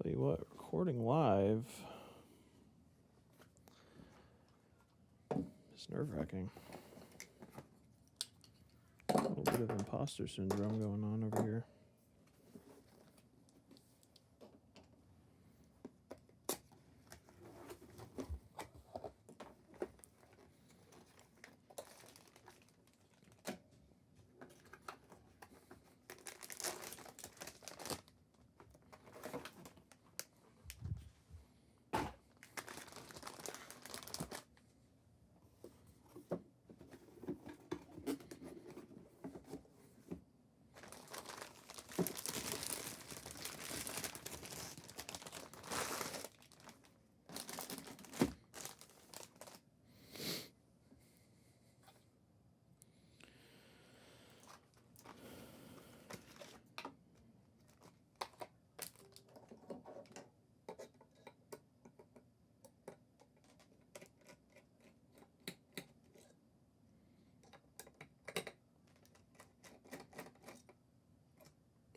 Tell you what, recording live is nerve-wracking. A little bit of imposter syndrome going on over here.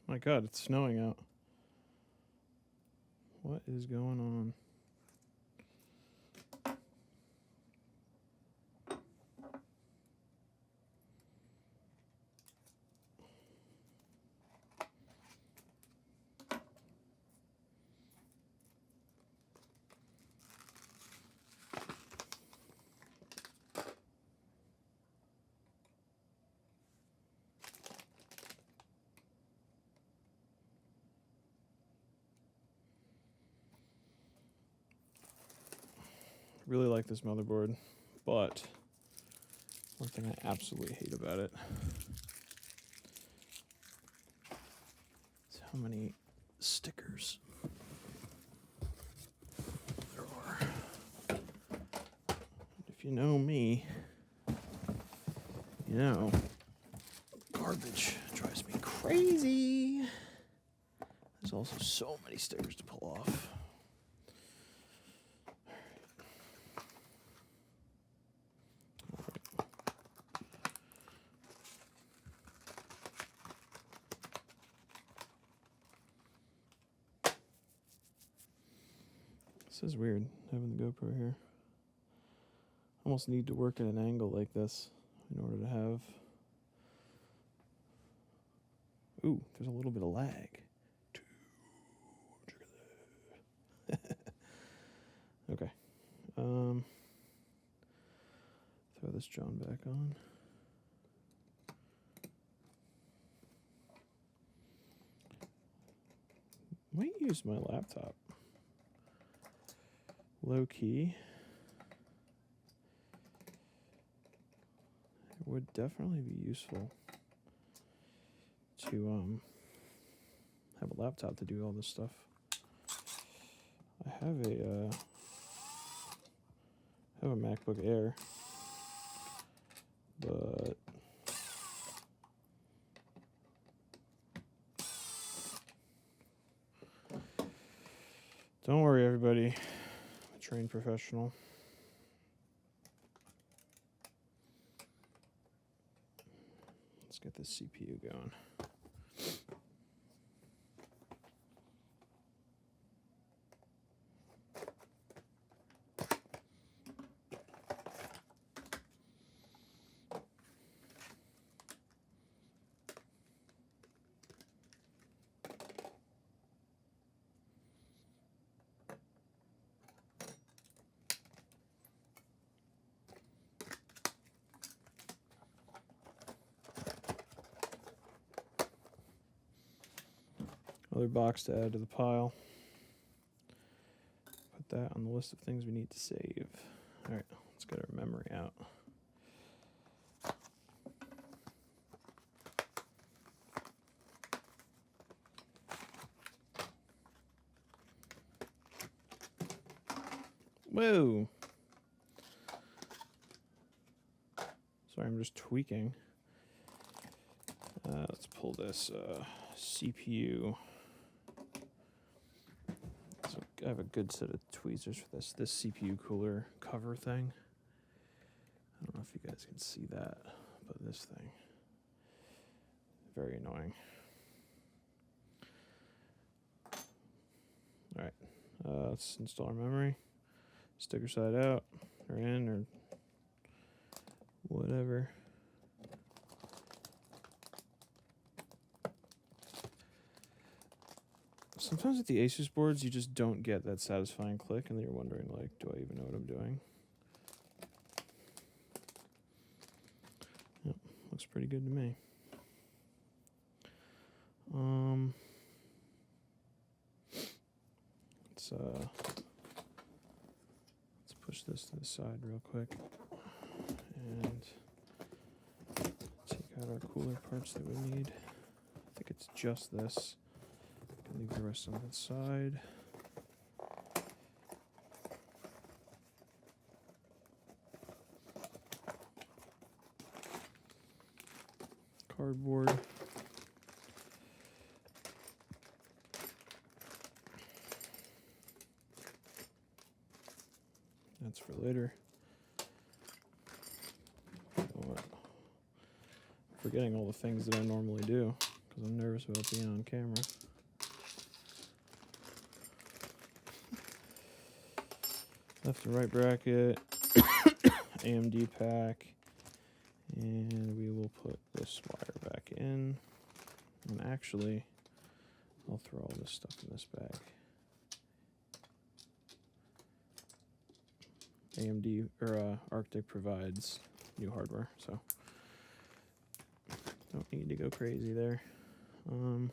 My God, it's snowing out. What is going on? Really like this motherboard, but one thing I absolutely hate about it is how many stickers there are. If you know me, you know garbage drives me crazy. There's also so many stickers to pull off. This is weird, having the GoPro here. Almost need to work at an angle like this in order to have... Ooh, there's a little bit of lag. Okay. Throw this John back on. Might use my laptop. Low key. It would definitely be useful to have a laptop to do all this stuff. I have a MacBook Air, but don't worry, everybody. I'm a trained professional. Let's get this CPU going. Another box to add to the pile. Put that on the list of things we need to save. All right, let's get our memory out. Whoa. Sorry, I'm just tweaking. Let's pull this CPU. So I have a good set of tweezers for this CPU cooler cover thing. I don't know if you guys can see that, but this thing, very annoying. Alright, let's install our memory. Sticker side out, or in, or whatever. Sometimes with the Asus boards, you just don't get that satisfying click, and then you're wondering, like, do I even know what I'm doing? Yep, looks pretty good to me. Let's push this to the side real quick, and take out our cooler parts that we need. I think it's just this. Leave the rest on the side. Cardboard. That's for later. I'm forgetting all the things that I normally do because I'm nervous about being on camera. Left and right bracket, AMD pack, and we will put this wire back in. And actually, I'll throw all this stuff in this bag. AMD or Arctic provides new hardware, so don't need to go crazy there. And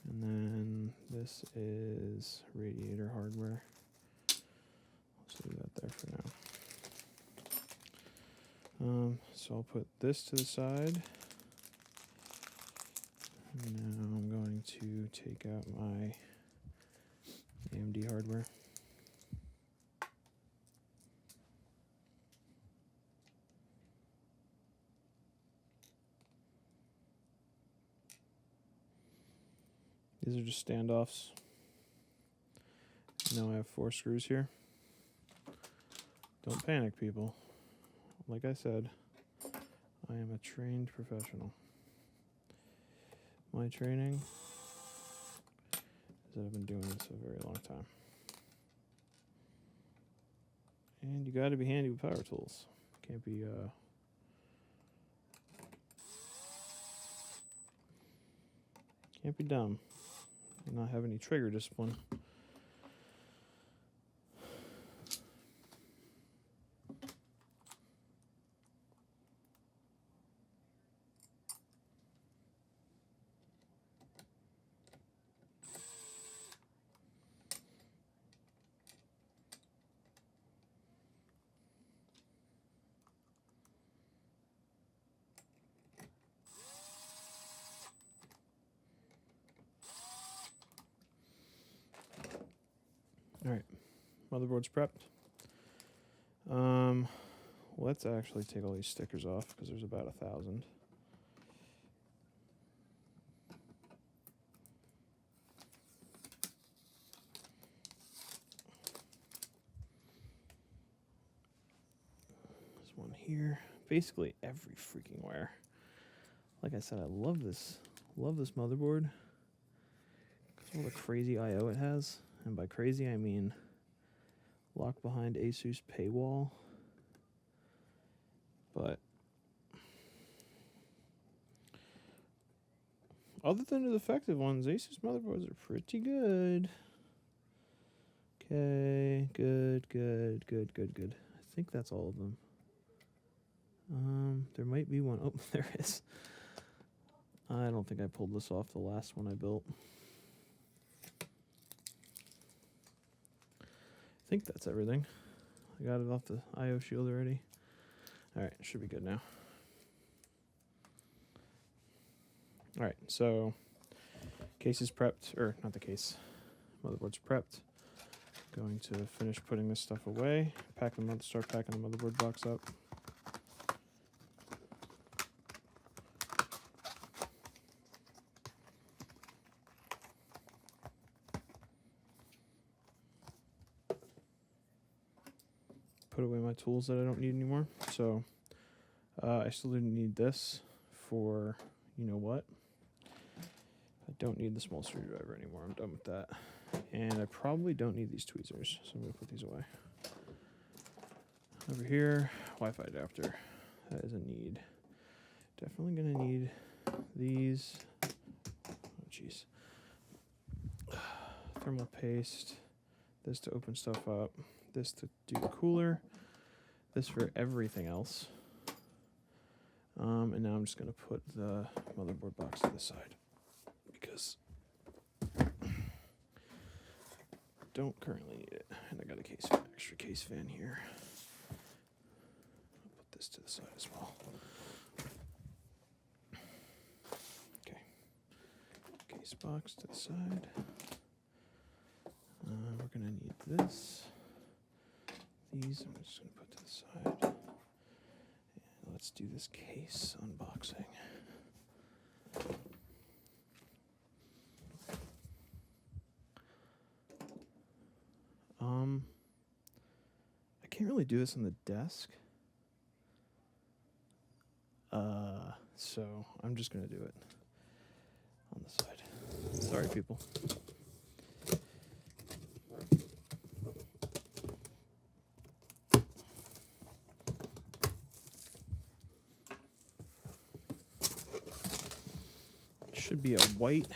then this is radiator hardware. Let's leave that there for now. So I'll put this to the side. And now I'm going to take out my AMD hardware. These are just standoffs. Now I have 4 screws here. Don't panic, people. Like I said, I am a trained professional. My training is that I've been doing this a very long time. And you gotta be handy with power tools. Can't be dumb and not have any trigger discipline. Alright, motherboard's prepped. Let's actually take all these stickers off because there's about 1,000. There's one here. Basically every freaking wire. Like I said, I love this motherboard. Because all the crazy I/O it has. And by crazy, I mean locked behind Asus paywall. But other than the defective ones, Asus motherboards are pretty good. Okay, good. I think that's all of them. There might be one. Oh, there is. I don't think I pulled this off the last one I built. I think that's everything. I got it off the I/O shield already. Alright, should be good now. Alright, so case is prepped, or not the case, motherboard's prepped. Going to finish putting this stuff away, start packing the motherboard box up. Put away my tools that I don't need anymore. So I still didn't need this for you know what. I Don't need the small screwdriver anymore. I'm done with that. And I probably don't need these tweezers, so I'm going to put these away. Over here, Wi-Fi adapter. That is a need. Definitely going to need these. Oh, jeez. Thermal paste. This to open stuff up. This to do the cooler. This for everything else. And now I'm just going to put the motherboard box to the side because don't currently need it. And I got a case, extra case fan here. I'll put this to the side as well. Okay. Case box to the side. We're going to need this. These I'm just going to put to the side. And let's do this case unboxing. I can't really do this on the desk. So I'm just going to do it on the side. Sorry, people. Should be a white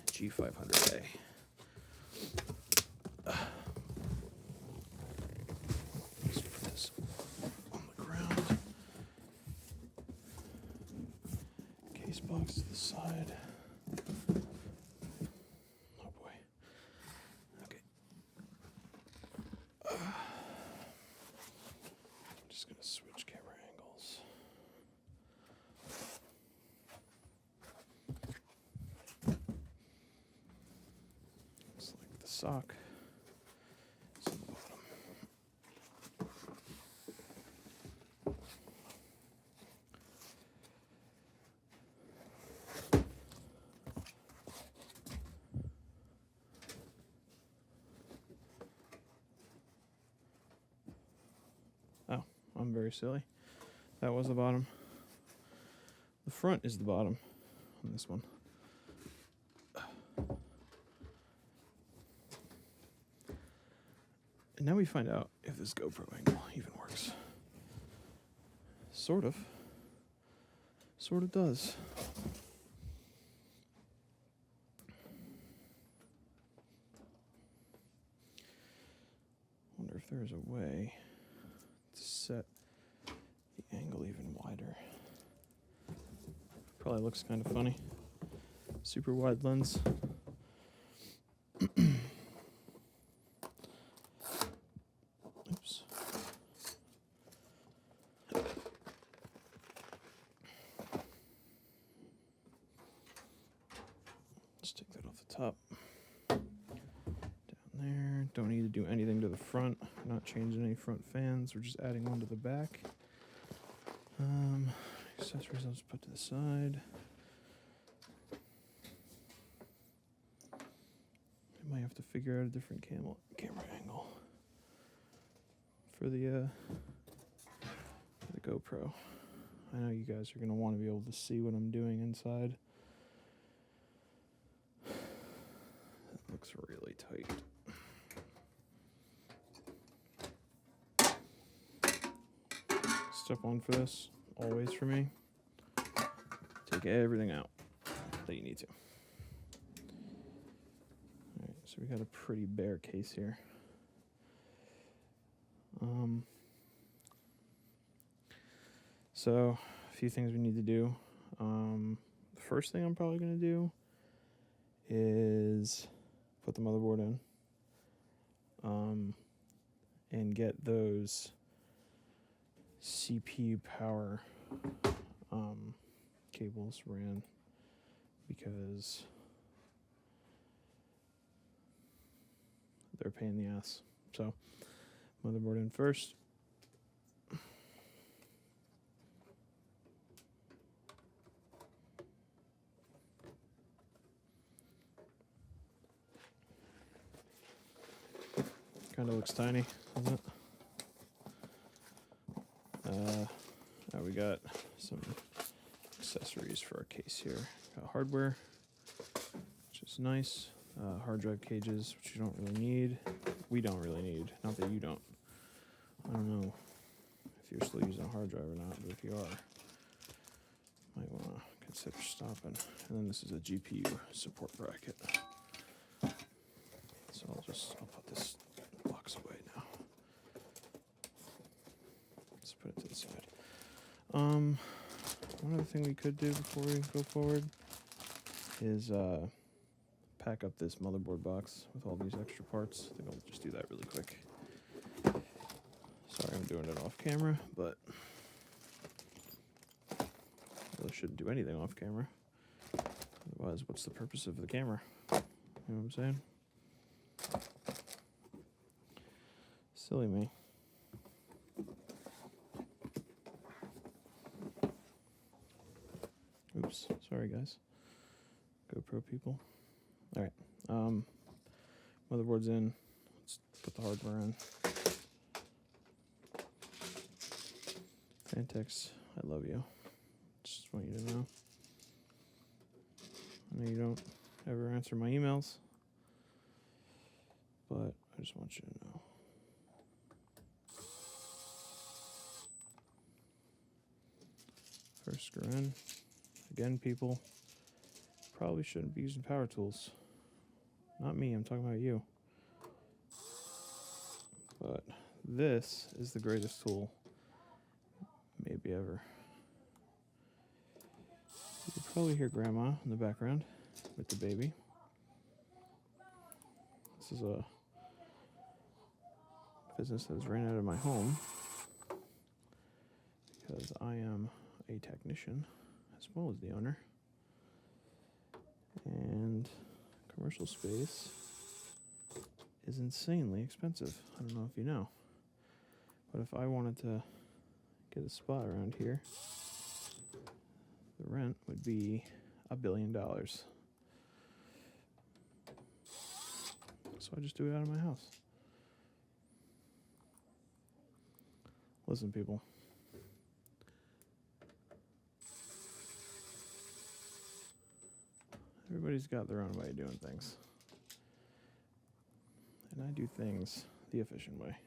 G500A. Let's put this on the ground. Case box to the side. Oh boy. Okay. I'm just going to switch camera angles. Sock is on the bottom. Oh, I'm very silly. That was the bottom. The front is the bottom on this one. And now we find out if this GoPro angle even works. Sort of. Sort of does. Wonder if there's a way to set the angle even wider. Probably looks kind of funny. Super wide lens. Oops. Let's take that off the top. Down there. Don't need to do anything to the front. Not changing any front fans. We're just adding one to the back. Accessories I'll just put to the side. I might have to figure out a different camera angle for the GoPro. I know you guys are going to want to be able to see what I'm doing inside. That looks really tight. Step one for this, always for me. Take everything out that you need to. Alright, so we got a pretty bare case here. So, a few things we need to do. The first thing I'm probably going to do is put the motherboard in and get those CPU power cables ran, because they're a pain in the ass. So, motherboard in first. Kind of looks tiny, doesn't it? Now we got some accessories for our case here. Got hardware, It's nice. Hard drive cages, which you don't really need. We don't really need. Not that you don't. I don't know if you're still using a hard drive or not, but if you are, might want to consider stopping. And then this is a GPU support bracket. So I'll put this box away now. Let's put it to the side. One other thing we could do before we go forward is pack up this motherboard box with all these extra parts. I think I'll just do that really quick. Sorry I'm doing it off camera, but I really shouldn't do anything off camera. Otherwise, what's the purpose of the camera? You know what I'm saying? Silly me. Oops, sorry guys. GoPro people. Alright, motherboard's in. Let's put the hardware in. Phanteks, I love you. Just want you to know. I know you don't ever answer my emails, but I just want you to know. First screw in. Again, people, probably shouldn't be using power tools. Not me, I'm talking about you. But this is the greatest tool maybe ever. You can probably hear Grandma in the background with the baby. This is a business that was ran out of my home because I am a technician as well as the owner. And commercial space is insanely expensive. I don't know if you know. But if I wanted to get a spot around here, the rent would be $1 billion. So I just do it out of my house. Listen, people. Everybody's got their own way of doing things. And I do things the efficient way.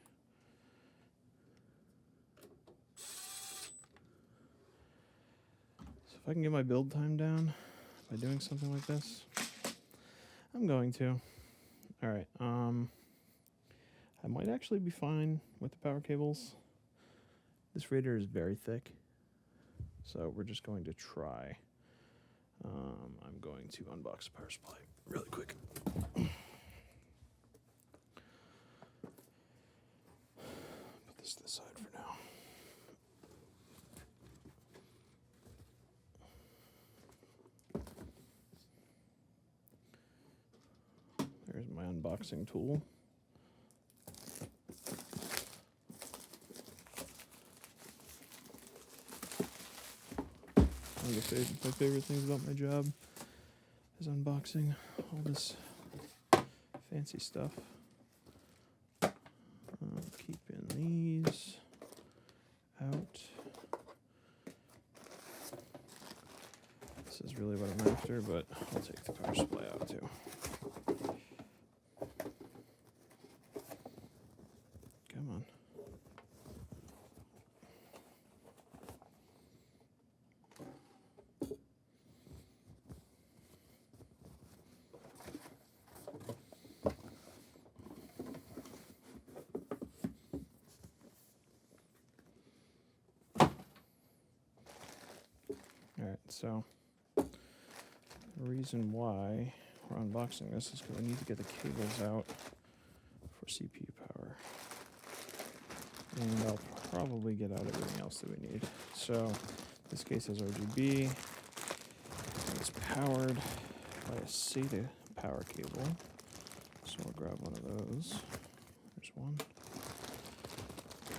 So if I can get my build time down by doing something like this, I'm going to. Alright, I might actually be fine with the power cables. This radiator is very thick, so we're just going to try. I'm going to unbox the power supply really quick. Put this to the side for now. There's my unboxing tool. One of my favorite things about my job is unboxing all this fancy stuff. Keeping these out. This is really what I'm after, but I'll take the power supply out too. Come on. Alright, so the reason why we're unboxing this is because I need to get the cables out for CPU power. And I'll probably get out everything else that we need. So this case has RGB. And it's powered by a SATA power cable. So I'll grab one of those. There's one.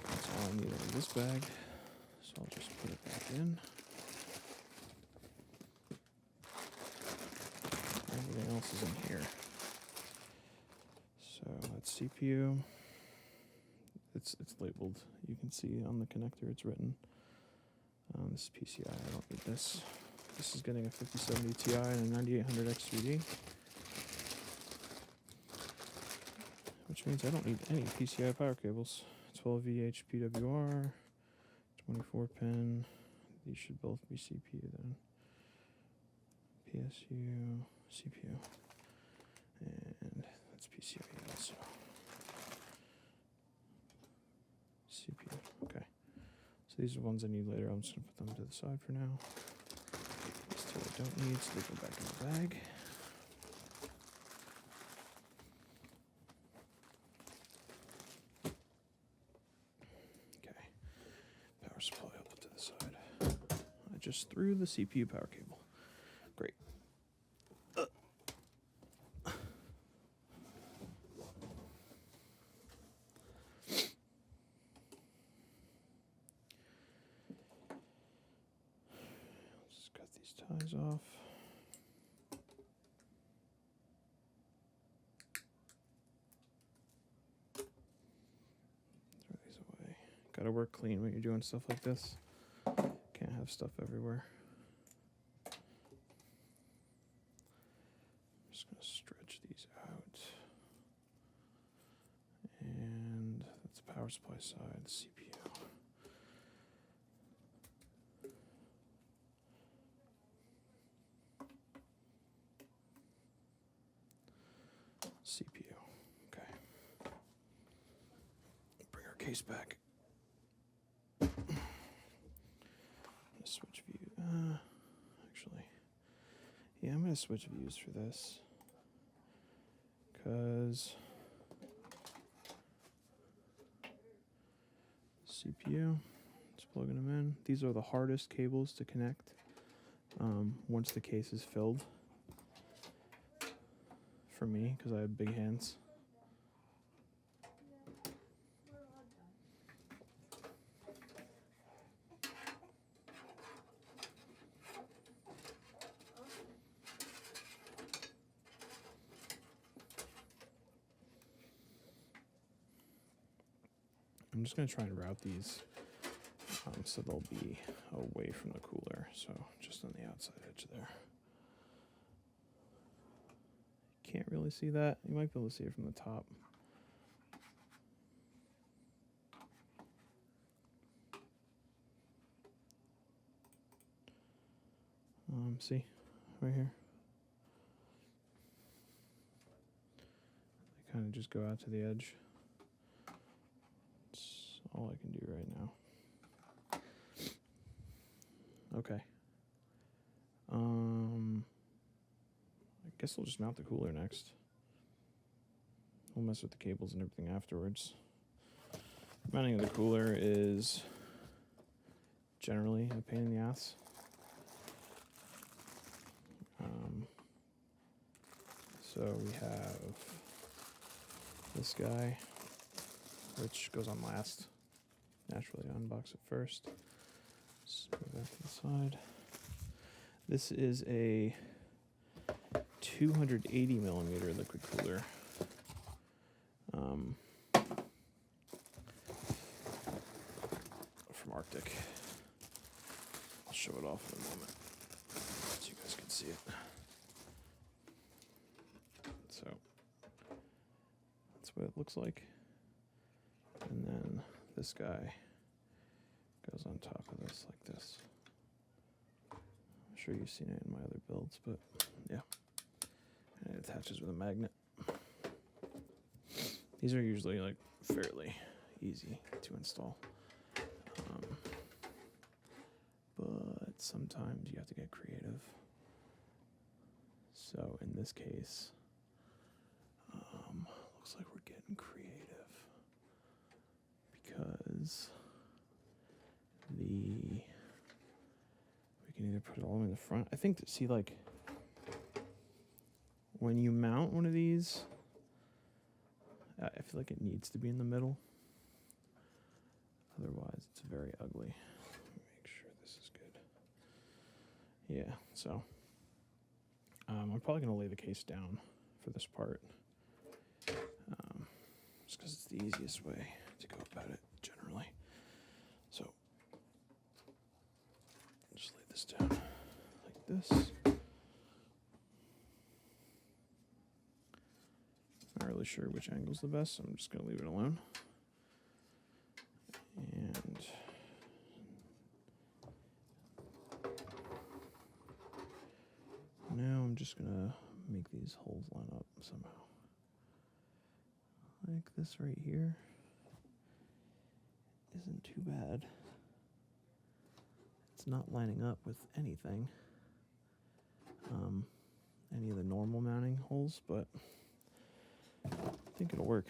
That's all I need in this bag. So I'll just put it back in. Everything else is in here. So that's CPU. It's labeled. You can see on the connector it's written. This is PCI. I don't need this. This is getting a 5070 Ti and a 9800 XVD. which means I don't need any PCI power cables. 12 VH PWR, 24 pin. These should both be CPU then. PSU, CPU, and that's PCIe also. CPU, okay. So these are the ones I need later. I'm just gonna put them to the side for now. These two I don't need, so they go back in the bag. Okay, power supply I'll put to the side. I just threw the CPU power cable. Great. Just cut these ties off. Throw these away. Gotta work clean when you're doing stuff like this. Can't have stuff everywhere. I'm just gonna stretch these out. And that's the power supply side, CPU. CPU. Okay. Bring our case back. Switch view. Actually, yeah, I'm gonna switch views for this because CPU. Just plugging them in. These are the hardest cables to connect once the case is filled. For me, because I have big hands. I'm just going to try and route these so they'll be away from the cooler. So just on the outside edge there. Can't really see that. You might be able to see it from the top. See, right here. They kind of just go out to the edge. That's all I can do right now. Okay. I guess we'll just mount the cooler next. We'll mess with the cables and everything afterwards. Mounting of the cooler is generally a pain in the ass. So we have this guy, which goes on last. Naturally, unbox it first. Just move that to the side. This is a 280 millimeter liquid cooler. From Arctic. I'll show it off in a moment so you guys can see it. So that's what it looks like. And then this guy goes on top of this like this. I'm sure you've seen it in my other builds, but yeah. And it attaches with a magnet. These are usually like fairly easy to install. But sometimes you have to get creative. So in this case, looks like we're getting creative because we can either put it all in the front. I think see, like, when you mount one of these, I feel like it needs to be in the middle. Otherwise, it's very ugly. Make sure this is good. Yeah, so I'm probably going to lay the case down for this part. Just because it's the easiest way to go about it generally. So just lay this down like this. Not really really sure which angle's the best, so I'm just going to leave it alone. And now I'm just going to make these holes line up somehow. Like this right here. Isn't too bad. It's not lining up with anything. Any of the normal mounting holes, but I think it'll work.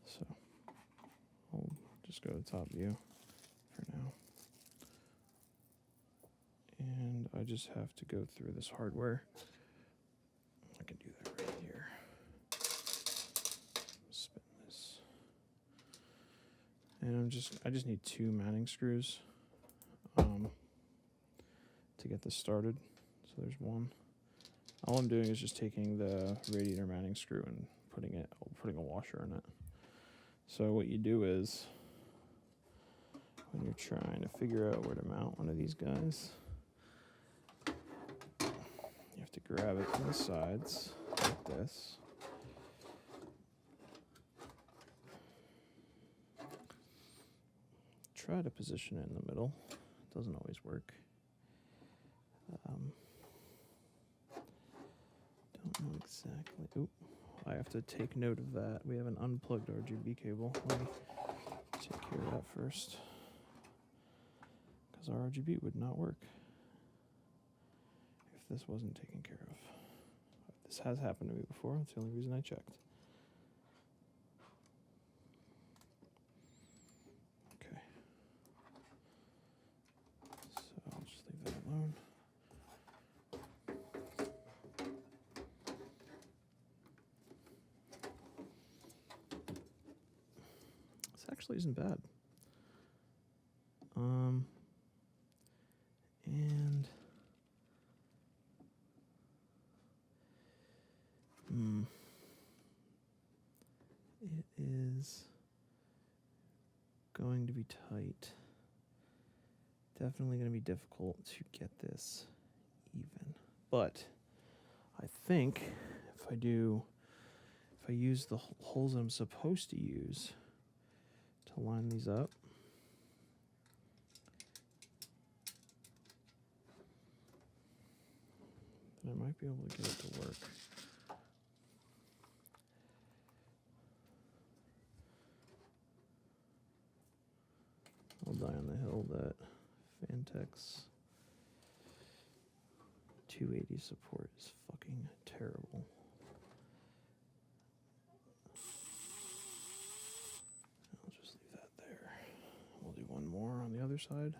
So I'll just go to top view for now. And I just have to go through this hardware. I can do that right here. Spin this. And I just need 2 mounting screws to get this started. So there's one. All I'm doing is just taking the radiator mounting screw and putting a washer in it. So what you do is, when you're trying to figure out where to mount one of these guys, you have to grab it from the sides like this. Try to position it in the middle. It doesn't always work. Don't know exactly. Oop, I have to take note of that. We have an unplugged RGB cable. Let me take care of that first, because our RGB would not work if this wasn't taken care of. This has happened to me before. That's the only reason I checked. Okay. So I'll just leave that alone. This actually isn't bad. It is going to be tight. Definitely going to be difficult to get this even. But I think if I use the holes I'm supposed to use to line these up, then I might be able to get it to work. I'll die on the hill that Phanteks 280 support is fucking terrible. I'll just leave that there. We'll do one more on the other side.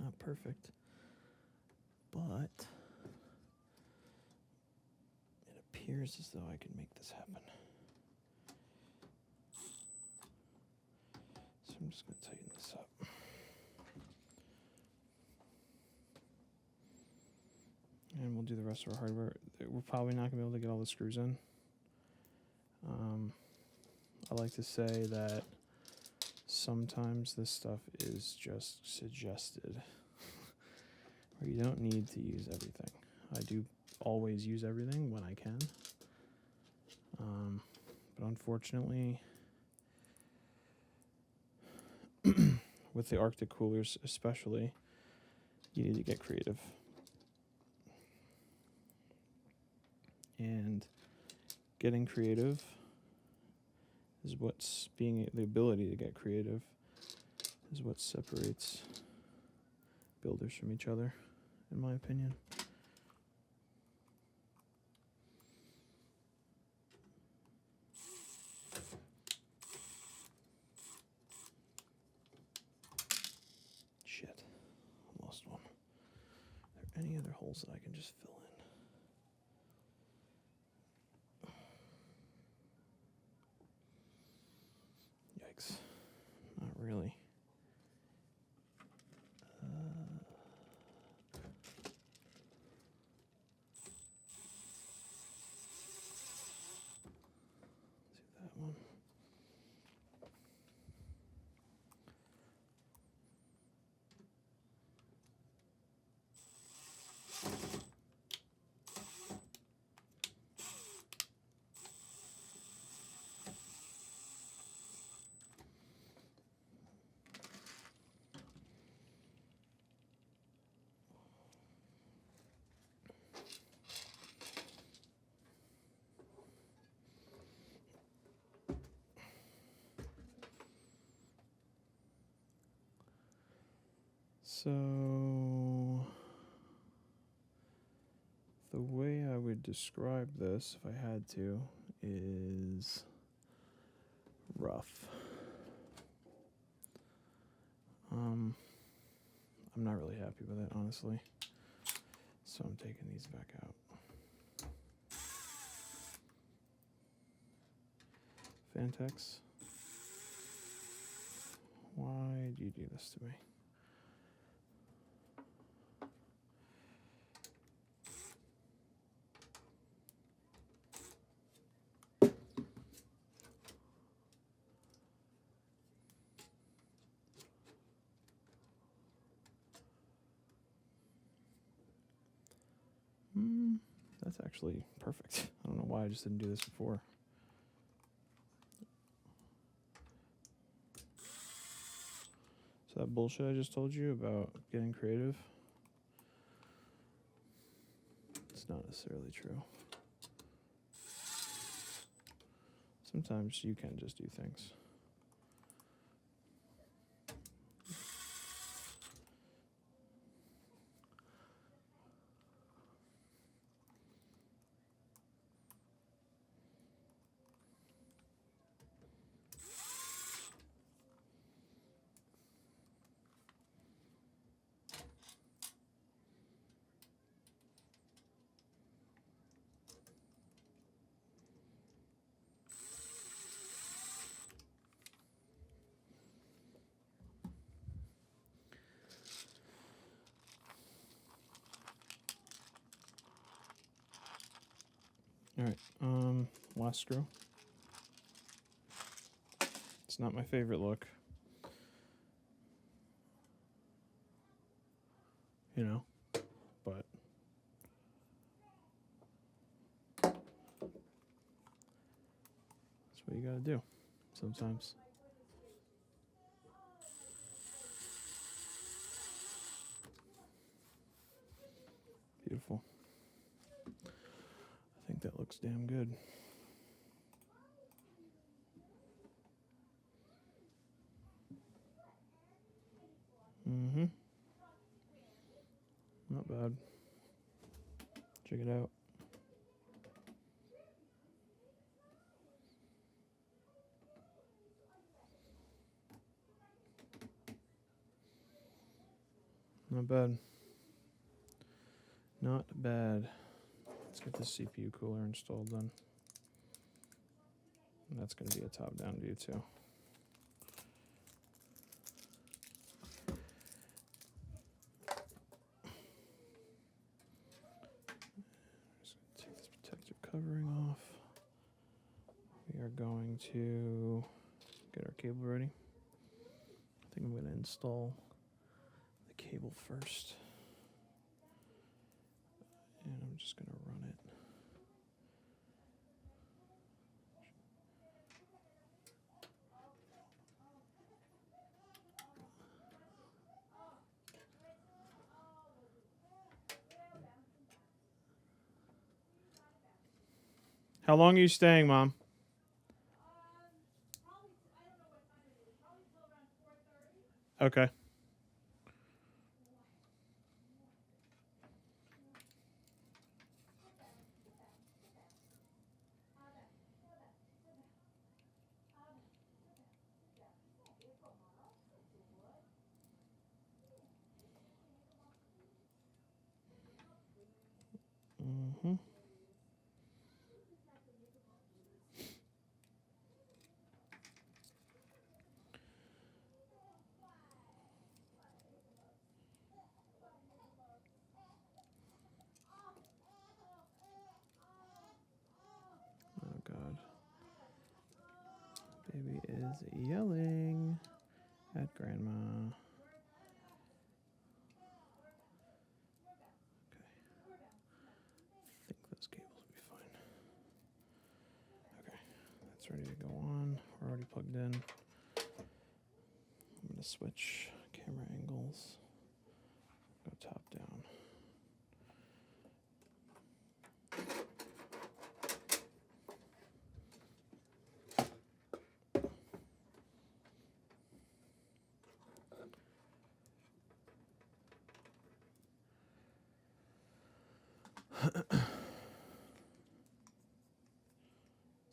Not perfect, but it appears as though I can make this happen. So I'm just going to tighten this up. And we'll do the rest of our hardware. We're probably not going to be able to get all the screws in. I like to say that sometimes this stuff is just suggested, where you don't need to use everything. I do always use everything when I can, but unfortunately, with the Arctic coolers especially, you need to get creative. And getting creative is what's the ability to get creative is what separates builders from each other, in my opinion. Shit, I lost one. Are there any other holes that I can just fill in? Phanteks. Not really. That one. So the way I would describe this, if I had to, is rough. I'm not really happy with it, honestly. So I'm taking these back out. Phanteks, why do you do this to me? That's actually perfect. I don't know why I just didn't do this before. So that bullshit I just told you about getting creative, it's not necessarily true. Sometimes you can just do things. All right, last screw. It's not my favorite look. You know, but that's what you gotta do sometimes. Beautiful. I think that looks damn good. Mm-hmm. Not bad. Check it out. Not bad. Not bad. Let's get this CPU cooler installed then. And that's going to be a top-down view too. Just going to take this protective covering off. We are going to get our cable ready. I think I'm going to install the cable first. And I'm just going to run it. How long are you staying, Mom? Okay. Mm-hmm. is yelling at Grandma. Okay. I think those cables will be fine. Okay, that's ready to go on. We're already plugged in. I'm going to switch camera angles. Go top down. Let's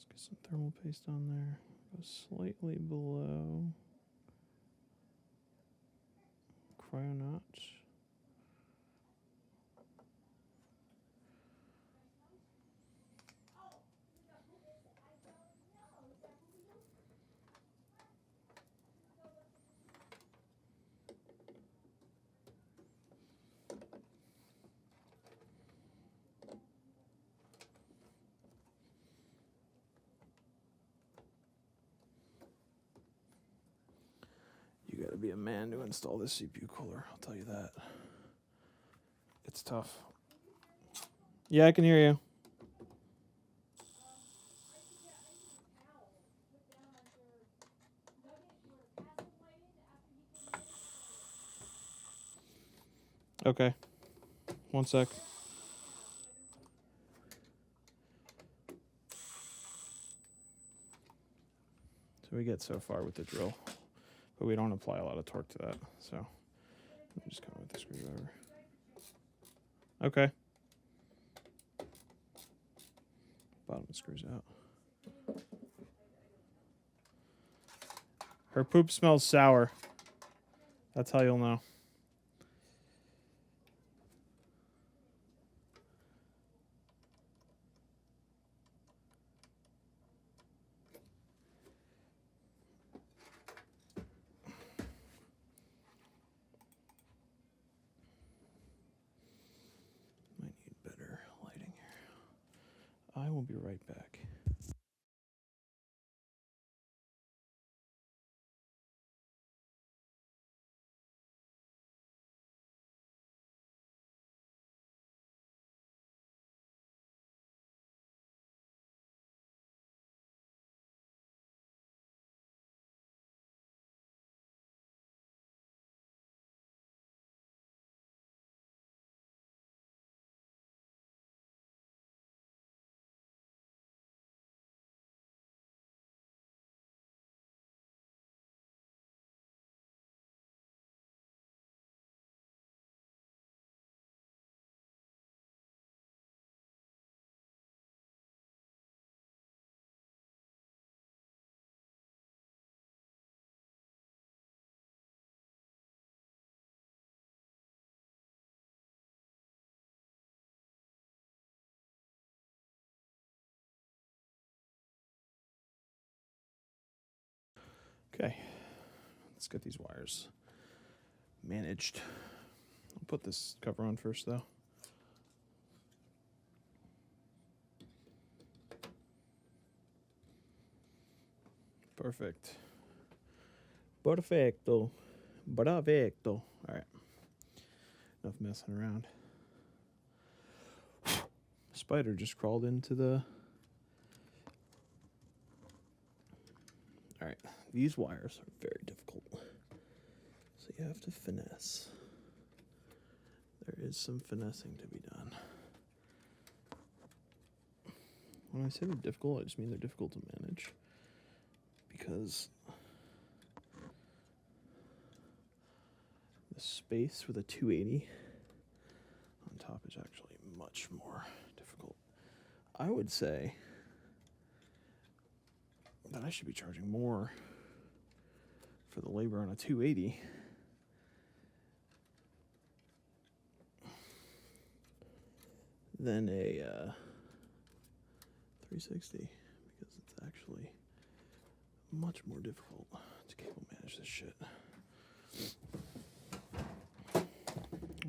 get some thermal paste on there. Go slightly below. Cryo notch. You gotta be a man to install this CPU cooler, I'll tell you that. It's tough. Yeah, I can hear you. Okay. One sec. So we get so far with the drill, but we don't apply a lot of torque to that. So let me just come with the screwdriver. Okay. Bottom screws out. Her poop smells sour. That's how you'll know. Might need better lighting here. I will be right back. Okay, let's get these wires managed. I'll put this cover on first, though. Perfect. Perfecto. Perfecto. All right. Enough messing around. Spider just crawled into the... All right. These wires are very difficult. So you have to finesse. There is some finessing to be done. When I say they're difficult, I just mean they're difficult to manage. Because the space with a 280 on top is actually much more difficult. I would say that I should be charging more for the labor on a 280 than a 360, because it's actually much more difficult to cable manage this shit. I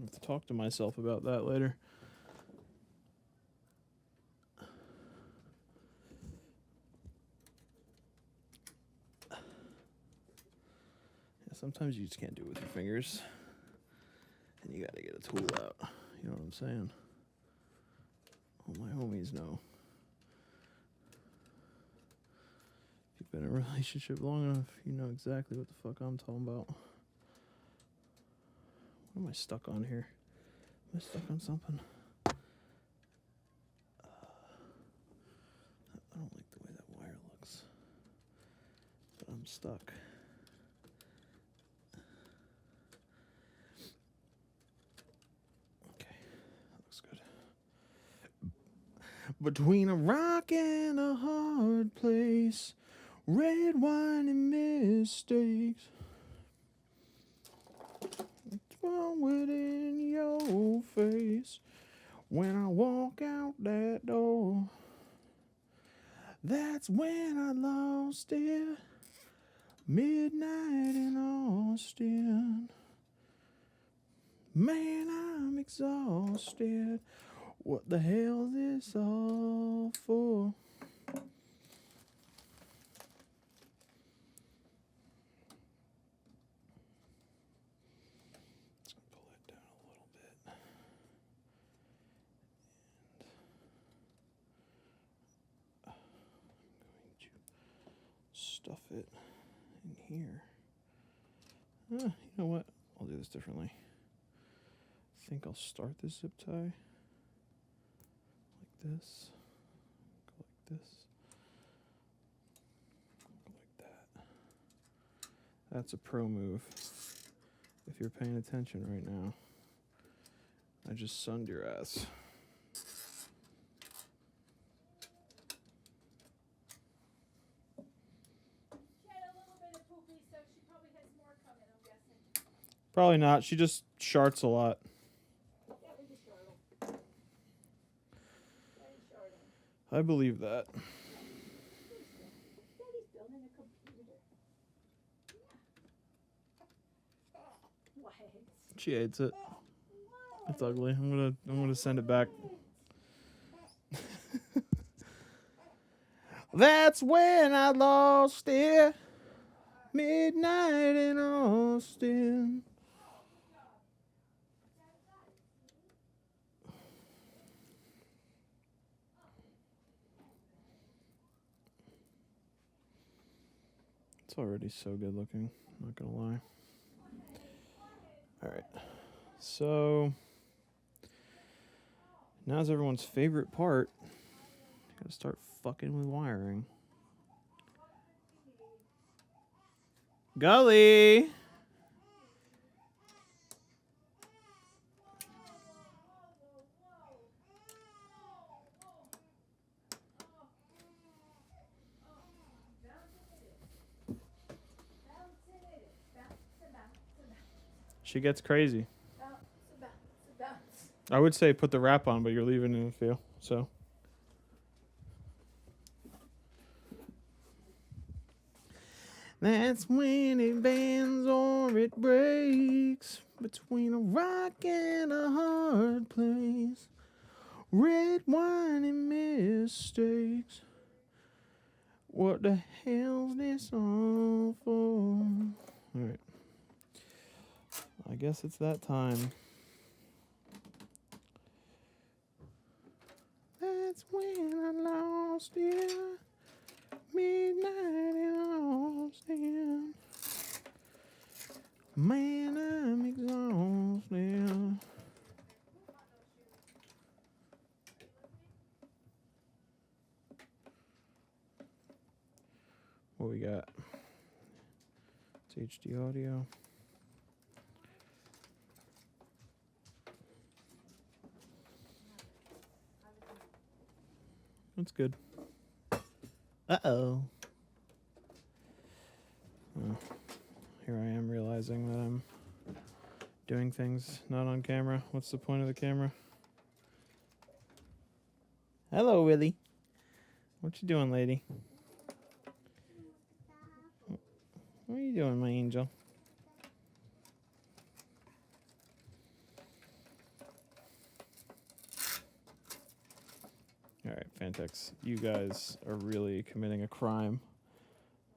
have to talk to myself about that later. Sometimes you just can't do it with your fingers. And you gotta get a tool out. You know what I'm saying? All my homies know. If you've been in a relationship long enough, you know exactly what the fuck I'm talking about. What am I stuck on here? Am I stuck on something? I don't like the way that wire looks. But I'm stuck. Between a rock and a hard place, red wine and mistakes. Throw it in your face when I walk out that door. That's when I lost it. Midnight in Austin. Man, I'm exhausted. What the hell is this all for? Let's pull it down a little bit. And I'm going to stuff it in here. You know what? I'll do this differently. I think I'll start this zip tie. This, go like this, go like that. That's a pro move. If you're paying attention right now, I just sunned your ass. She had a little bit of poopy, so she probably has more coming, I'm guessing. Probably not. She just sharts a lot. I believe that. Daddy's building a computer. Yeah. What? She hates it. It's ugly. I'm gonna send it back. That's when I lost it. Midnight in Austin. It's already so good looking, not gonna lie. Alright, so now's everyone's favorite part. Gotta start fucking with wiring. Gully! She gets crazy. I would say put the wrap on, but you're leaving it in the field, so. That's when it bends or it breaks. Between a rock and a hard place. Red wine and mistakes. What the hell's this all for? Alright. I guess it's that time. That's when I lost it. Midnight in Austin. Man, I'm exhausted. What we got? It's HD audio. That's good. Uh-oh. Well, here I am realizing that I'm doing things not on camera. What's the point of the camera? Hello, Willie. What you doing, lady? What are you doing, my angel? Alright, Phanteks, you guys are really committing a crime.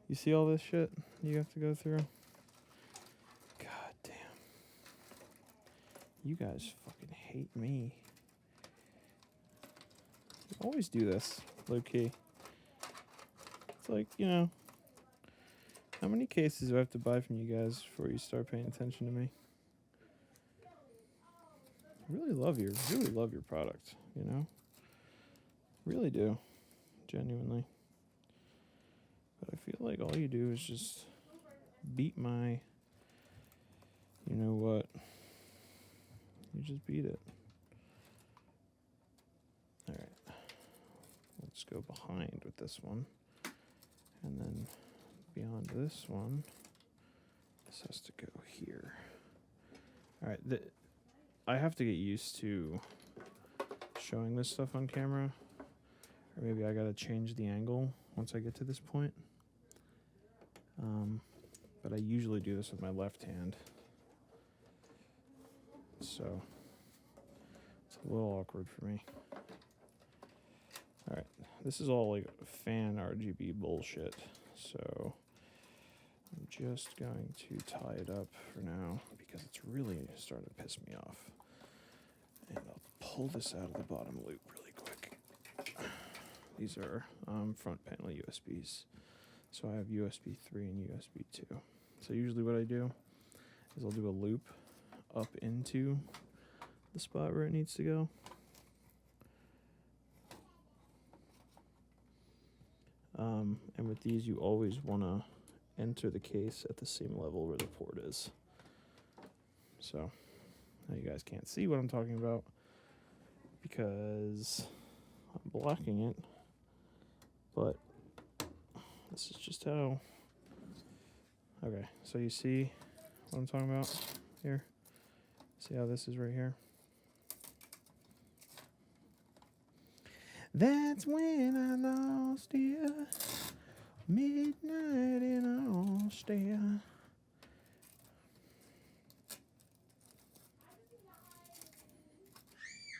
You see all this shit you have to go through? You guys fucking hate me. You always do this, low key. It's like, you know, how many cases do I have to buy from you guys before you start paying attention to me? I really love your product, you know? Really do. Genuinely. But I feel like all you do is just beat my, you know what? You just beat it. Alright. Let's go behind with this one. And then beyond this one, this has to go here. Alright, I have to get used to showing this stuff on camera. Or maybe I gotta change the angle once I get to this point. But I usually do this with my left hand. So it's a little awkward for me. Alright, this is all like fan RGB bullshit. So I'm just going to tie it up for now because it's really starting to piss me off. And I'll pull this out of the bottom loop really quick. These are front panel USBs. So I have USB 3 and USB 2. So usually what I do is I'll do a loop up into the spot where it needs to go. And with these, you always want to enter the case at the same level where the port is. So now you guys can't see what I'm talking about because I'm blocking it, but this is just how. Okay, so you see what I'm talking about here? See how this is right here? That's when I lost you, midnight in Austin.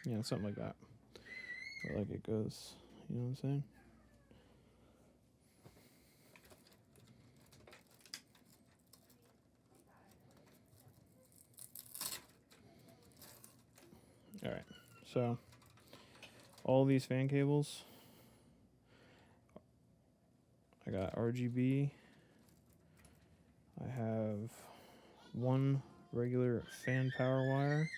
Yeah, something like that. Or like it goes, you know what I'm saying? All right, so all these fan cables, I got RGB. I have one regular fan power wire,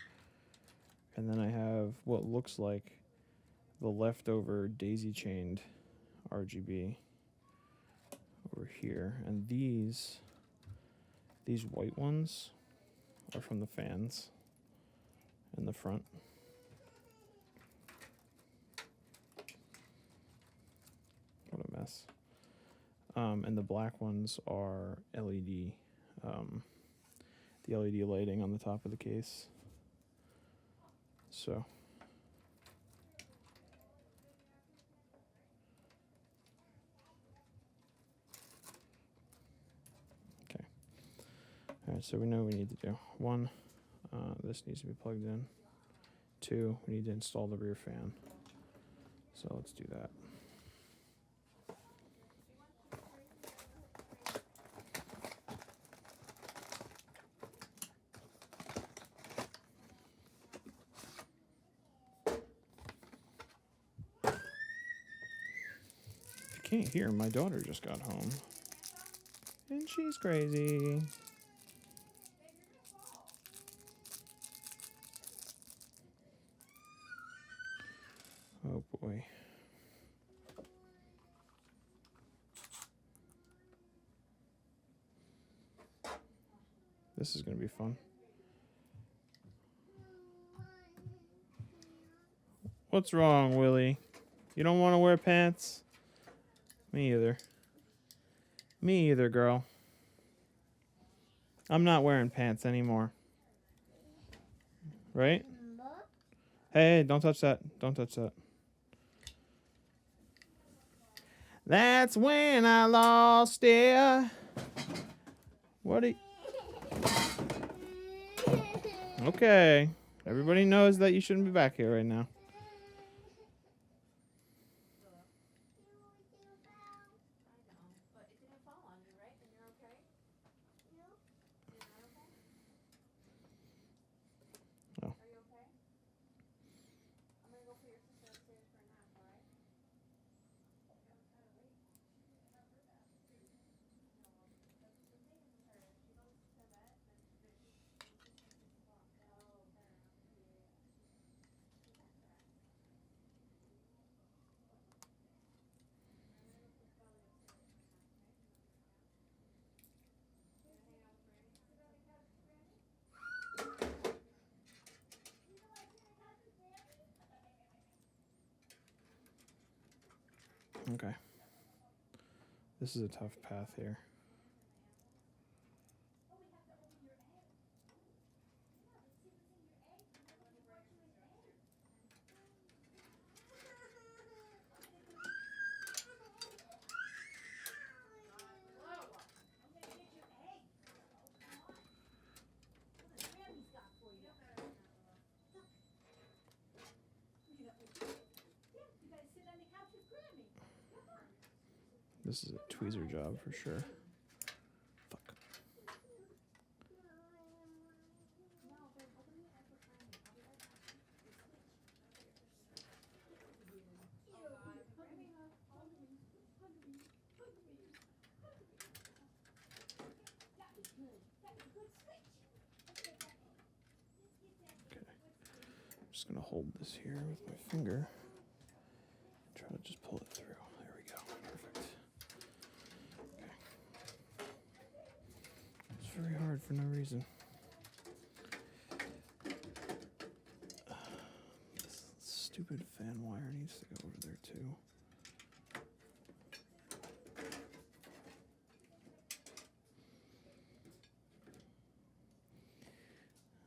and then I have what looks like the leftover daisy chained RGB over here. And these white ones are from the fans in the front. What a mess. And the black ones are LED, the LED lighting on the top of the case. So okay. All right, so we know what we need to do. One, this needs to be plugged in. Two, we need to install the rear fan. So let's do that. If you can't hear, my daughter just got home. And she's crazy. Oh boy. This is going to be fun. What's wrong, Willie? You don't want to wear pants? Me either. Me either, girl. I'm not wearing pants anymore. Right? Hey, don't touch that. Don't touch that. That's when I lost it. What are you... Okay. Everybody knows that you shouldn't be back here right now. Oh. Okay. This is a tough path here. This is a tweezer job for sure. Fuck. Okay. I'm just gonna hold this here with my finger. Try to just pull it through. There we go. Perfect. Okay. It's very hard for no reason. This stupid fan wire needs to go over there too.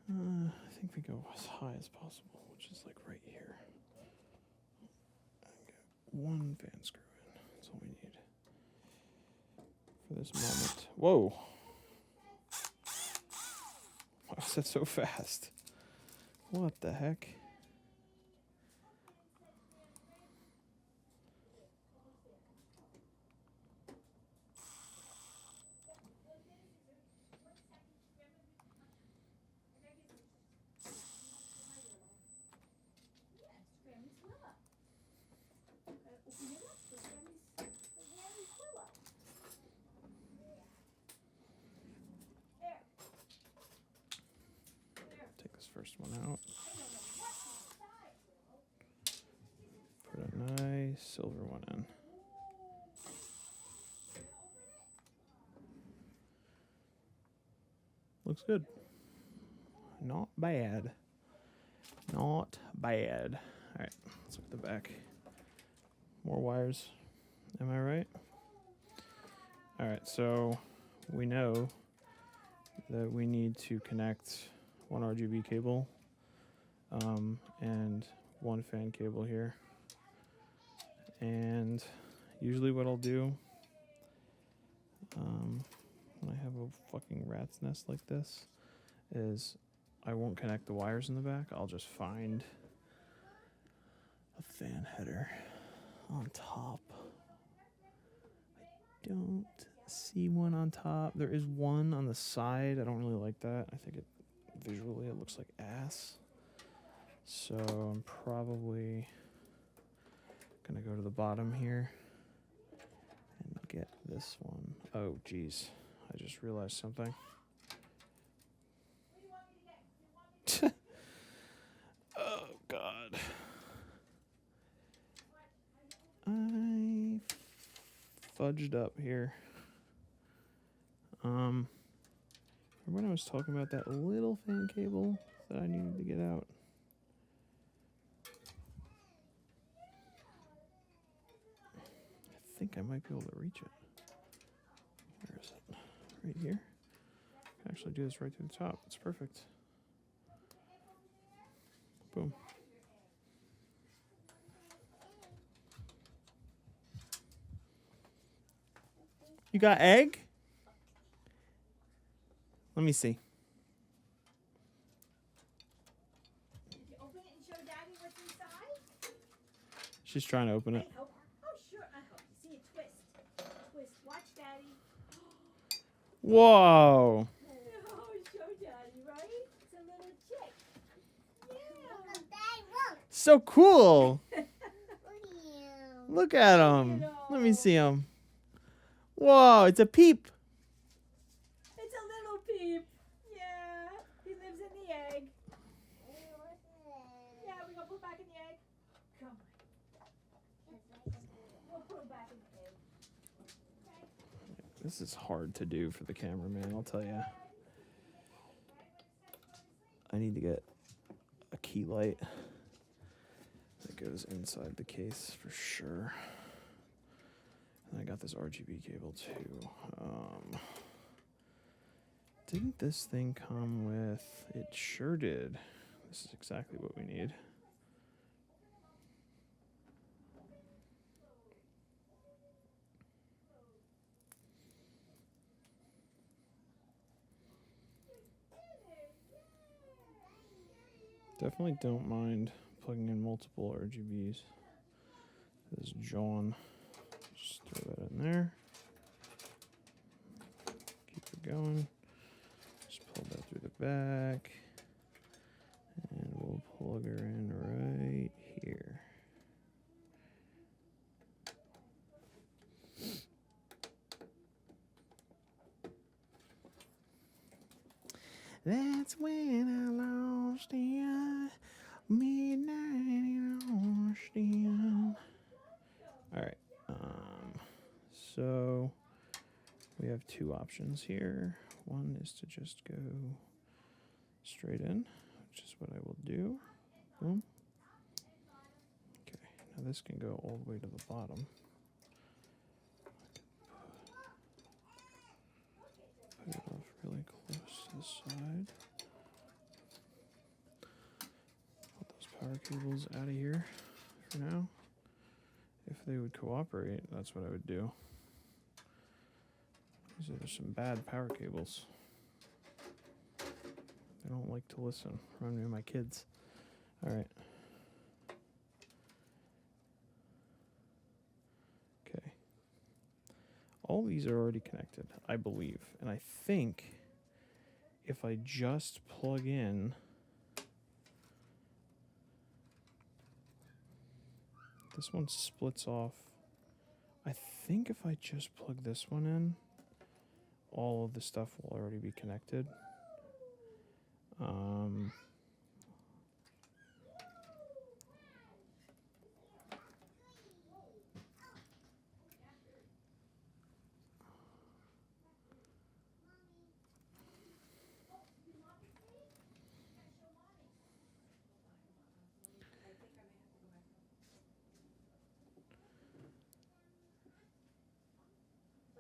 I think we go as high as possible, which is like right here. And get one fan screw in. That's all we need for this moment. Whoa! Why was that so fast? What the heck? Take this first one out. Put a nice silver one in. Looks good. Not bad. Not bad. All right, let's look at the back. More wires. Am I right? All right, so we know that we need to connect one RGB cable and one fan cable here. And usually what I'll do when I have a fucking rat's nest like this is I won't connect the wires in the back. I'll just find a fan header on top. I don't see one on top. There is one on the side. I don't really like that. I think visually it looks like ass. So I'm probably gonna go to the bottom here and get this one. Oh geez, I just realized something. Oh God. I fudged up here. Remember when I was talking about that little fan cable that I needed to get out? I think I might be able to reach it. Where is it? Right here? I can actually do this right through the top. It's perfect. Boom. You got egg? Let me see. Did you open it and show Daddy what's inside? She's trying to open it. Oh, sure. I hope you see a twist. Twist. Watch Daddy. Whoa. Oh, show Daddy, right? It's a little chick. Yeah. So cool. Look at him. Let me see him. Whoa, it's a peep. It's a little peep. Yeah. He lives in the egg. Yeah, we're going to put back in the egg. Come on. We'll put him back in the egg. Okay. This is hard to do for the cameraman, I'll tell you. I need to get a key light that goes inside the case for sure. got this RGB cable too. Didn't this thing come with... It sure did. This is exactly what we need. Definitely don't mind plugging in multiple RGBs. This is John. Just throw that in there. Keep it going. Just pull that through the back. And we'll plug her in right here. That's when I lost you. Midnight I lost you. Alright. So we have two options here. One is to just go straight in, which is what I will do. Boom. Okay, now this can go all the way to the bottom. Put it off really close to the side. Put those power cables out of here for now. If they would cooperate, that's what I would do. These are some bad power cables. They don't like to listen. Remind me of my kids. Alright. Okay. All these are already connected, I believe. And I think if I just plug in this one splits off. I think if I just plug this one in, all of the stuff will already be connected.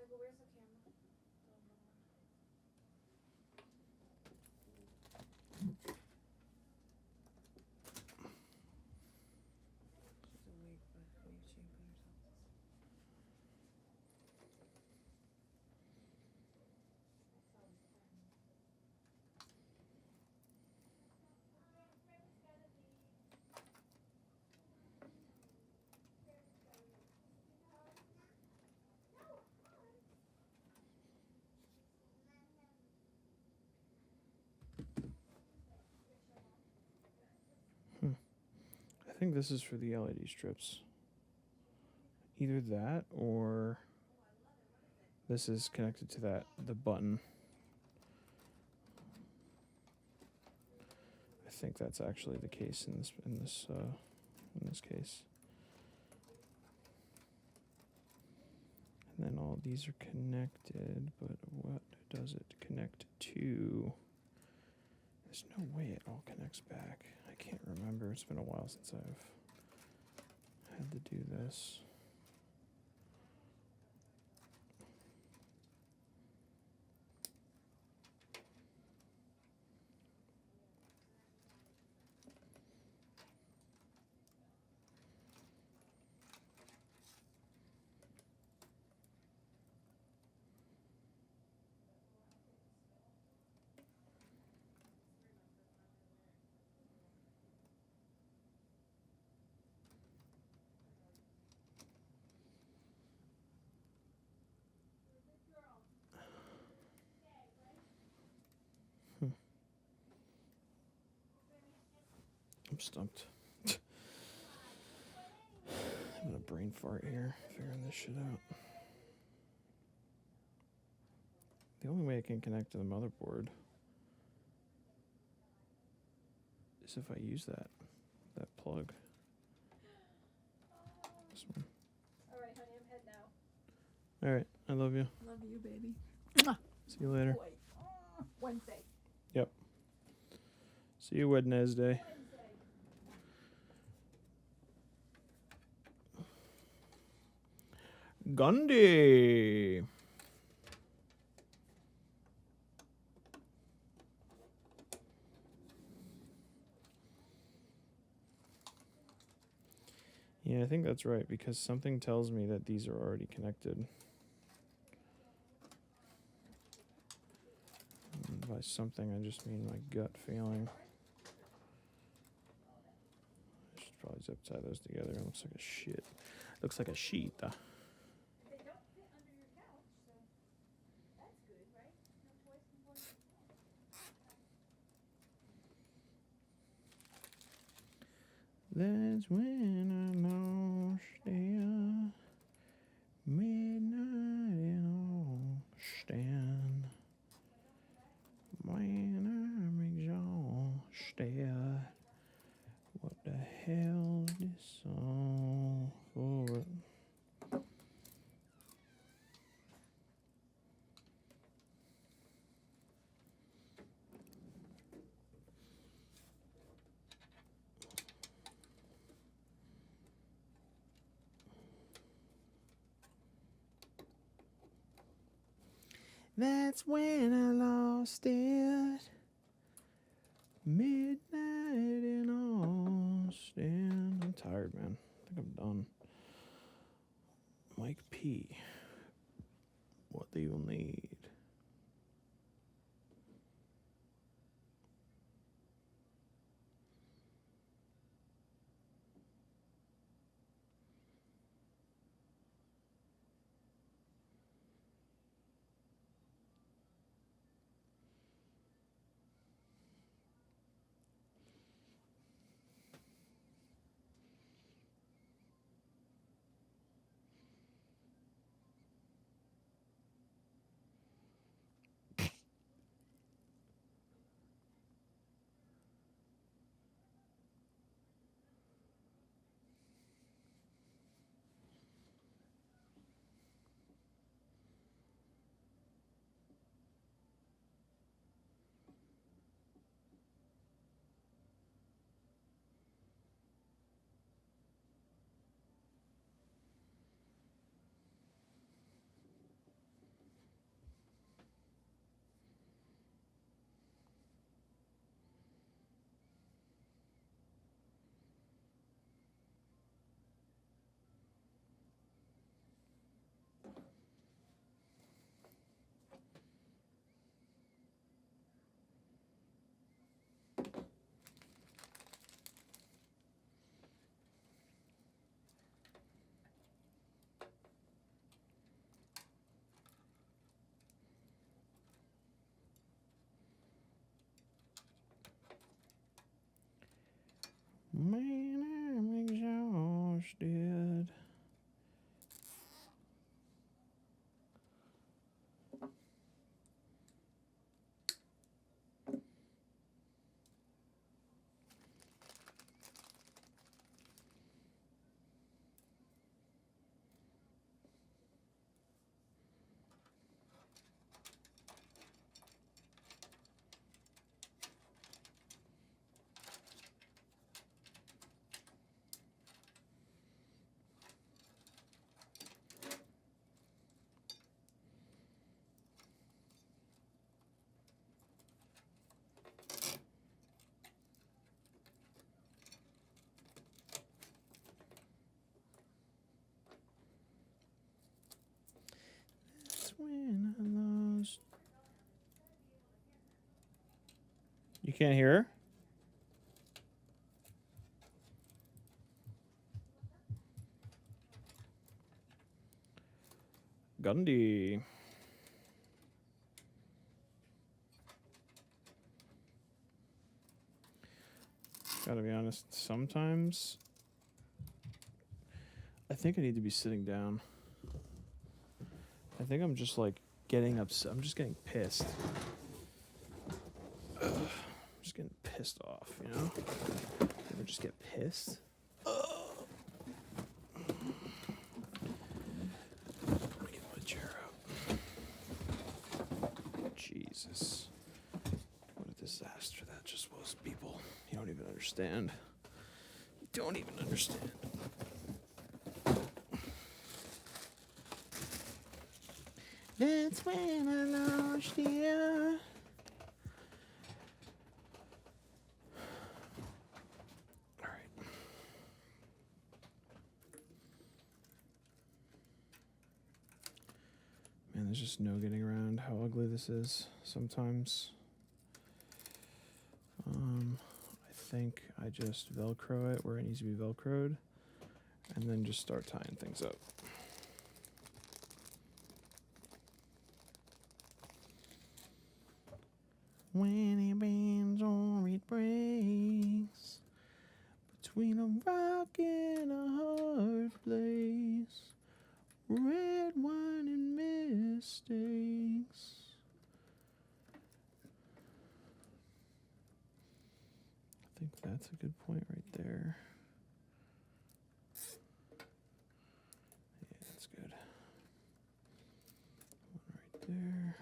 Where's the camera? I think this is for the LED strips. Either that or this is connected to the button. I think that's actually the case in this case. And then all these are connected, but what does it connect to? There's no way it all connects back. I can't remember. It's been a while since I've had to do this. I'm stumped. I'm gonna brain fart here, figuring this shit out. The only way I can connect to the motherboard is if I use that plug. This one. All right, honey, I'm heading out. All right, I love you. Love you, baby. See you later. Boy. Wednesday. Yep. See you Wednesday. Gundy. Yeah, I think that's right, because something tells me that these are already connected. And by something, I just mean my gut feeling. I should probably zip tie those together. It looks like a shit. Looks like a sheet. They don't fit under your couch, so that's good, right? No toys can go under your couch. That's when I lost you. Midnight in Austin. When I'm exhausted. What the hell is this song for? That's when I lost it. Midnight in Austin. I'm tired, man. I think I'm done. Mike P. What do you need? Man, I'm exhausted. When I lost. You can't hear her? Gundy. Gotta be honest, sometimes I think I need to be sitting down. I think I'm just like getting upset. I'm just getting pissed. I'm just getting pissed off, you know? You ever just get pissed? Let me get my chair out. Jesus. What a disaster that just was, people. You don't even understand. You don't even understand. That's when I lost you. All right. Man, there's just no getting around how ugly this is sometimes. I think I just Velcro it where it needs to be Velcroed, and then just start tying things up. When it bends or it breaks, between a rock and a hard place, red wine and mistakes. I think that's a good point right there. Yeah, that's good. One right there.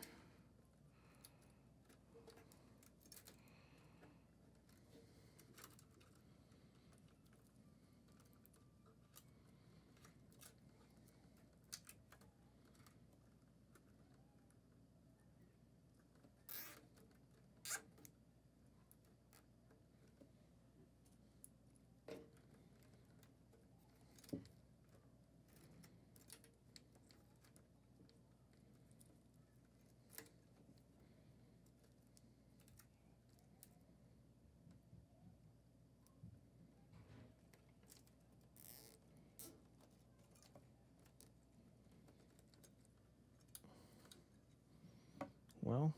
Well,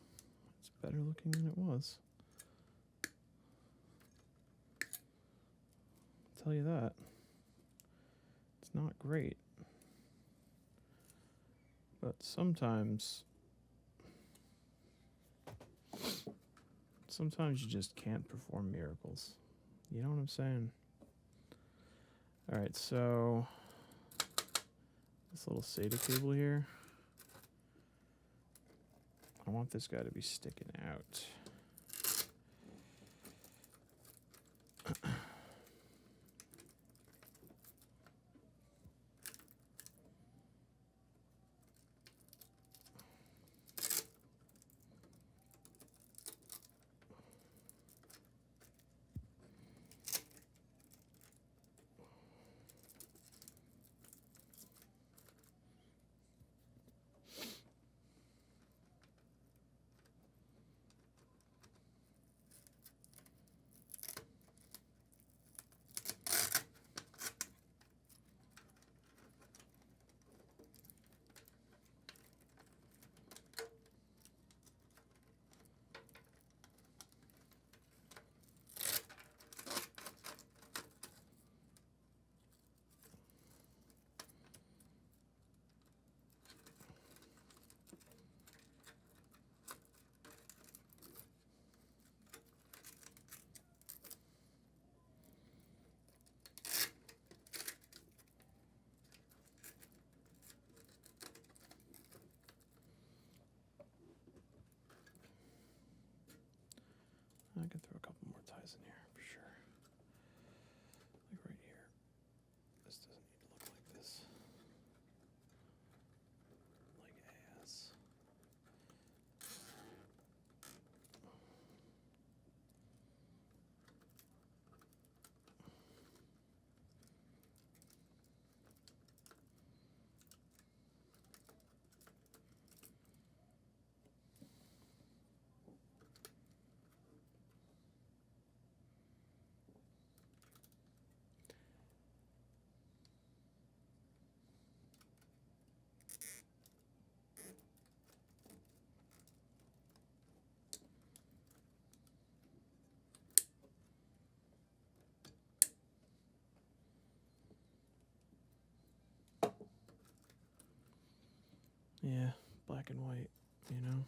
it's better looking than it was. I'll tell you that. It's not great. But sometimes you just can't perform miracles. You know what I'm saying? All right, so this little SATA cable here, I want this guy to be sticking out. I could throw a couple more ties in here for sure. Like right here. This doesn't need to look like this. Like ass. Yeah, black and white, you know?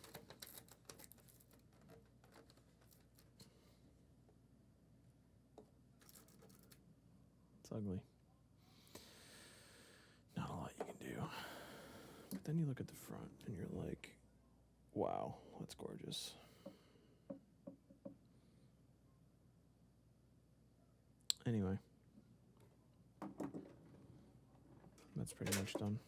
It's ugly. Not a lot you can do. But then you look at the front and you're like, wow, that's gorgeous. Anyway. That's pretty much done.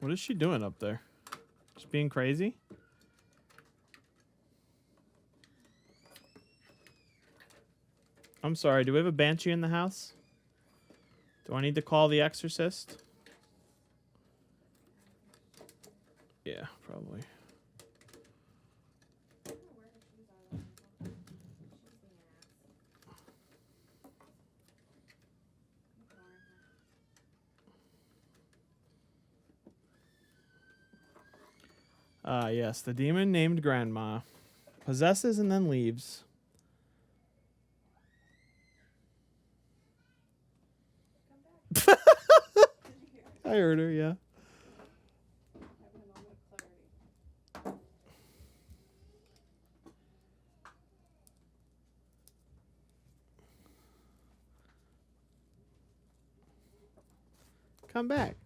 What is she doing up there? Just being crazy? I'm sorry, do we have a banshee in the house? Do I need to call the exorcist? Yeah, probably. Ah, yes, the demon named Grandma possesses and then leaves. I heard her, yeah. Come back.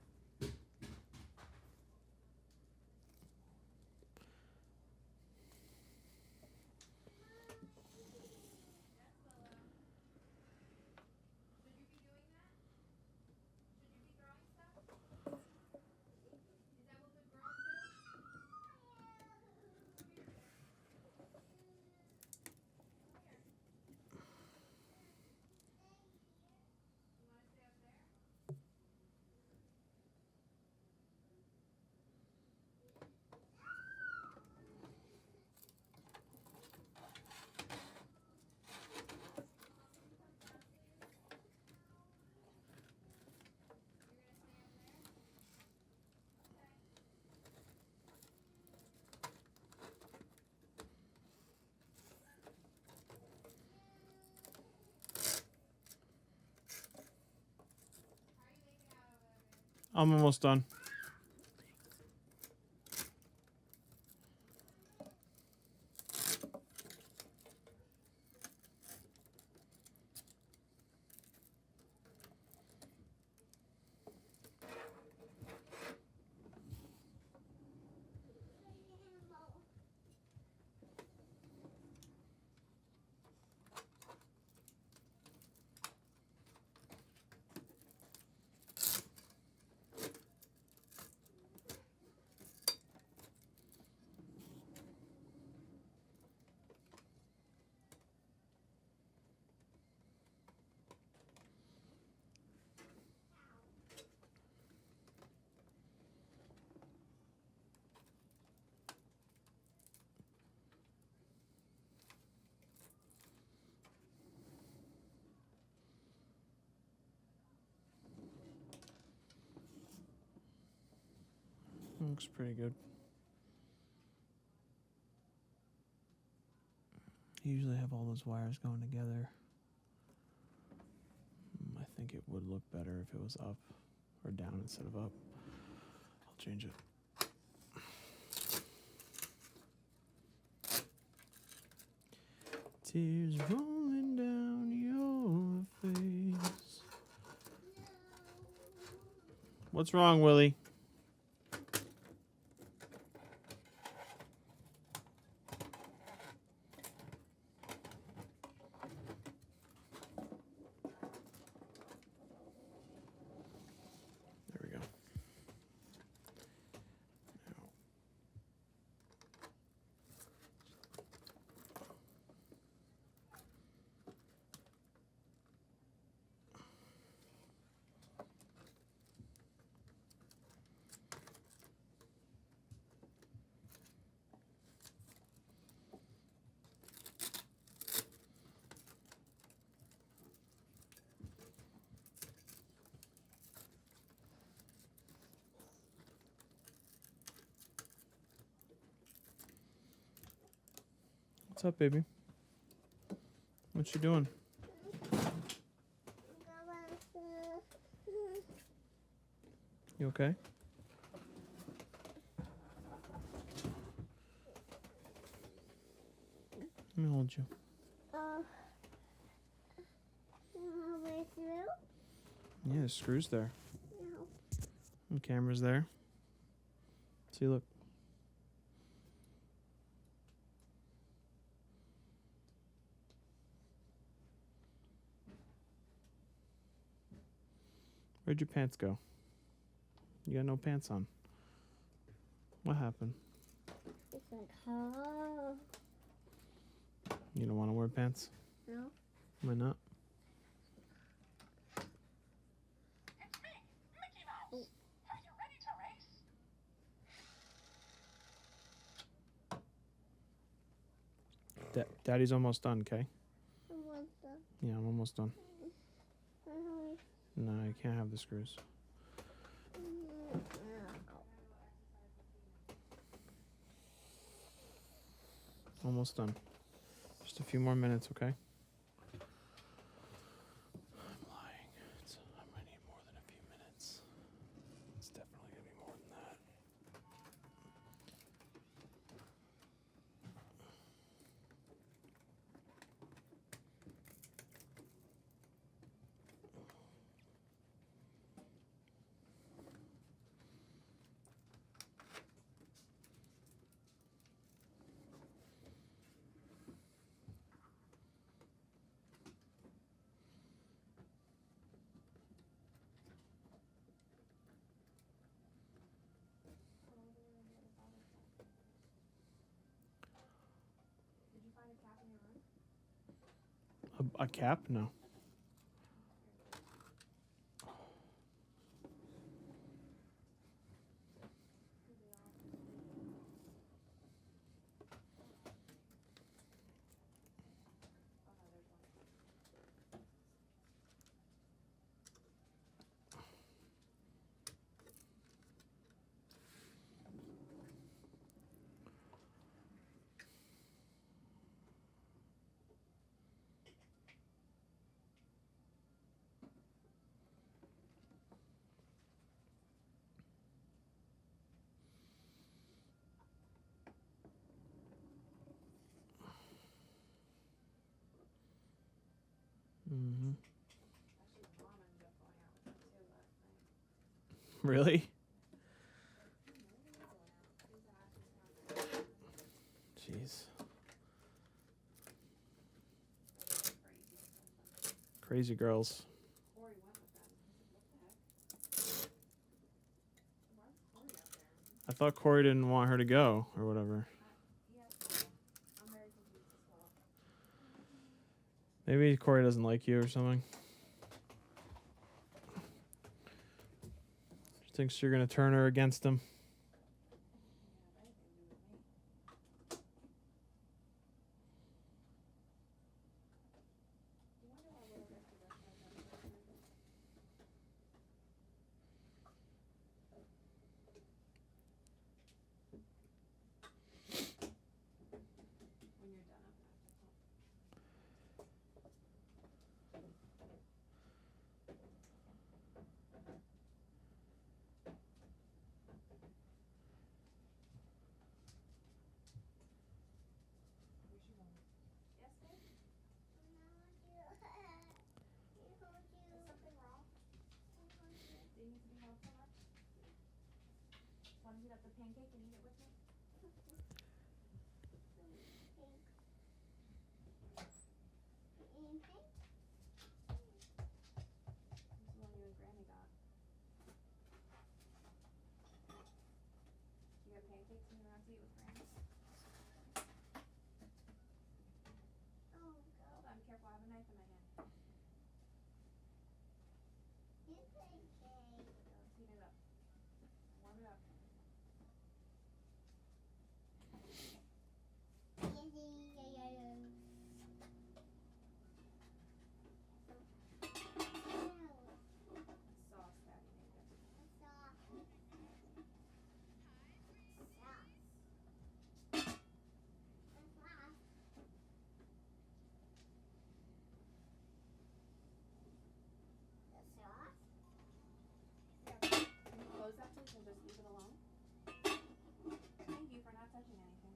I'm almost done. Looks pretty good. You usually have all those wires going together. I think it would look better if it was up or down instead of up. I'll change it. Tears rolling down your face. What's wrong, Willie? There we go. What's up, baby? What you doing? You okay? Let me hold you. Halfway through? Yeah, the screw's there. No. The camera's there. See, look. Where'd your pants go? You got no pants on. What happened? It's like, oh. You don't want to wear pants? No. Why not? It's me, Mickey Mouse. Are you ready to race? Daddy's almost done, okay? Almost done. Yeah, I'm almost done. No, you can't have the screws. Almost done. Just a few more minutes, okay? I'm lying. I might need more than a few minutes. It's definitely going to be more than that. Did you find a cap in your room? A cap? No. Mm-hmm. Actually, Mom ended up going out with them too last night. Really? Jeez. Crazy girls. Corey went with them. What the heck? Why was Corey out there? I thought Corey didn't want her to go or whatever. He has to go. I'm very confused as well. Maybe Corey doesn't like you or something. She thinks you're going to turn her against him. When you're done, I'm gonna have to call. Where's she going? Yes, babe? Is something wrong? Do you need to be held so much? Want to heat up the pancake and eat it with me? This is one you and Granny got. You got pancakes and you want to eat with Granny? Hold on, careful, I have a knife in my hand. Let's heat it up. Warm it up. Sauce Daddy made it. Yeah. Can you close that please and just leave it alone? Thank you for not touching anything.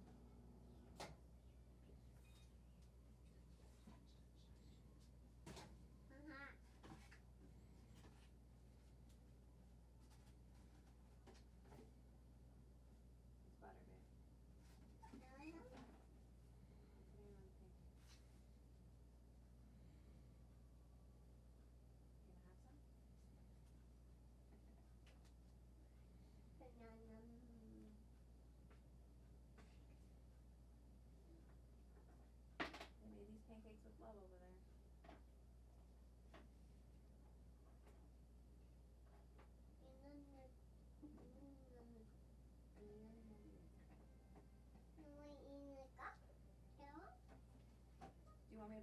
It's butter, babe. I'm putting it on the pancake. You gonna have some?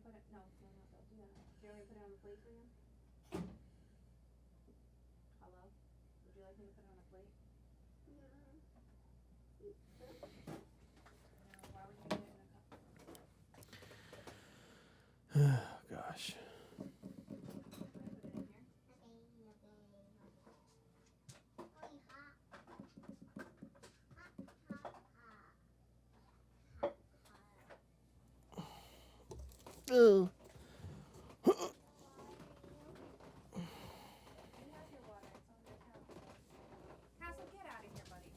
me to put it? No, don't do that. Do you want me to put it on the plate for you? Hello? Would you like me to put it on a plate? No, why would you put it in a cup? Gosh. Ugh. Castle, get out of here, buddy.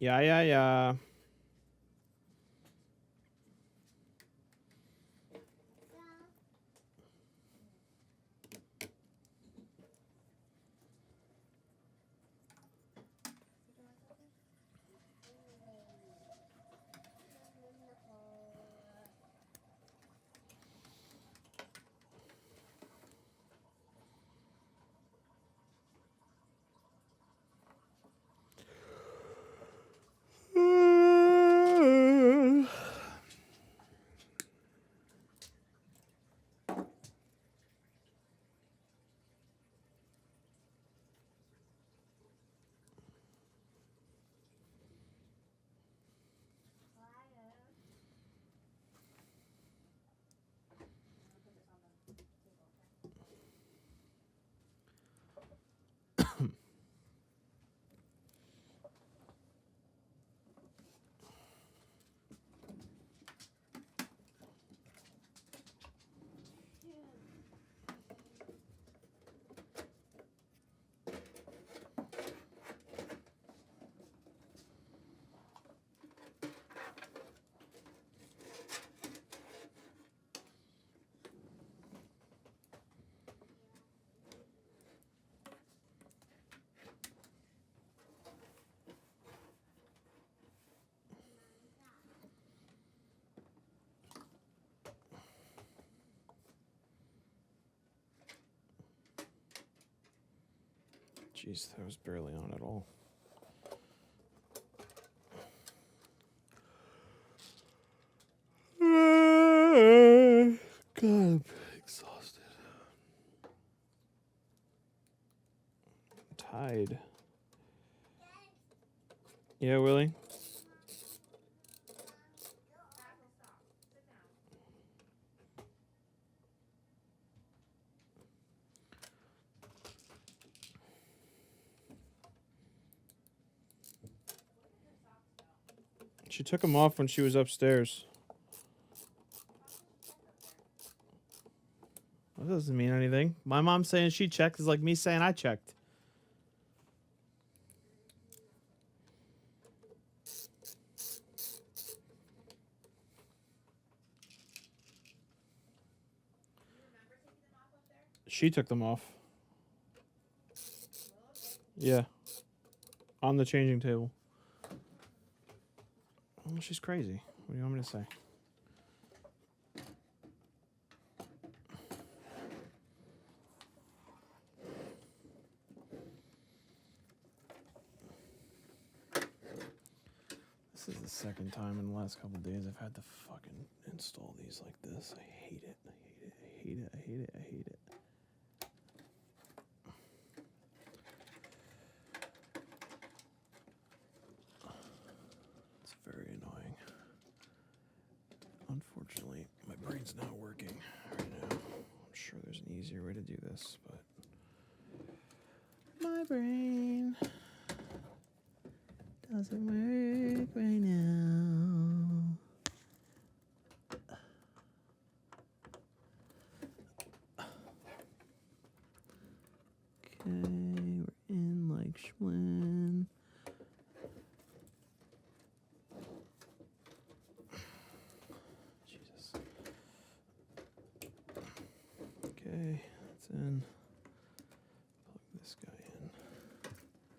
Yeah, yeah, yeah. Jeez, that was barely on at all. God, I'm exhausted. I'm tired. Yeah, Willie? She took them off when she was upstairs. That doesn't mean anything. My mom saying she checked is like me saying I checked. She took them off. Yeah. On the changing table. Well, she's crazy. What do you want me to say? This is the second time in the last couple days I've had to fucking install these like this. I hate it. I hate it. I hate it. I hate it. I hate it. It's very annoying. Unfortunately, my brain's not working right now. I'm sure there's an easier way to do this, but my brain doesn't work right now. Okay, we're in like Schwinn. Jesus. Okay, that's in. Plug this guy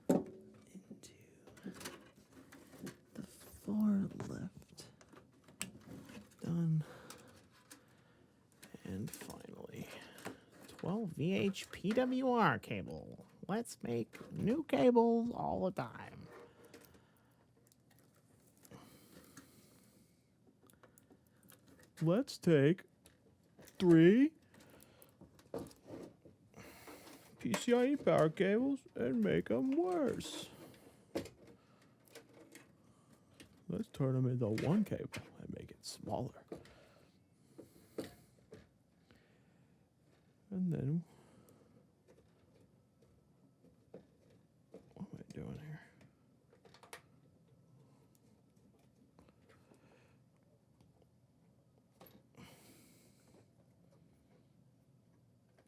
in. Into far left. Done. And finally, 12 VH PWR cable. Let's make new cables all the time. Let's take 3 PCIe power cables and make them worse. Let's turn them into one cable and make it smaller. And then, what am I doing here?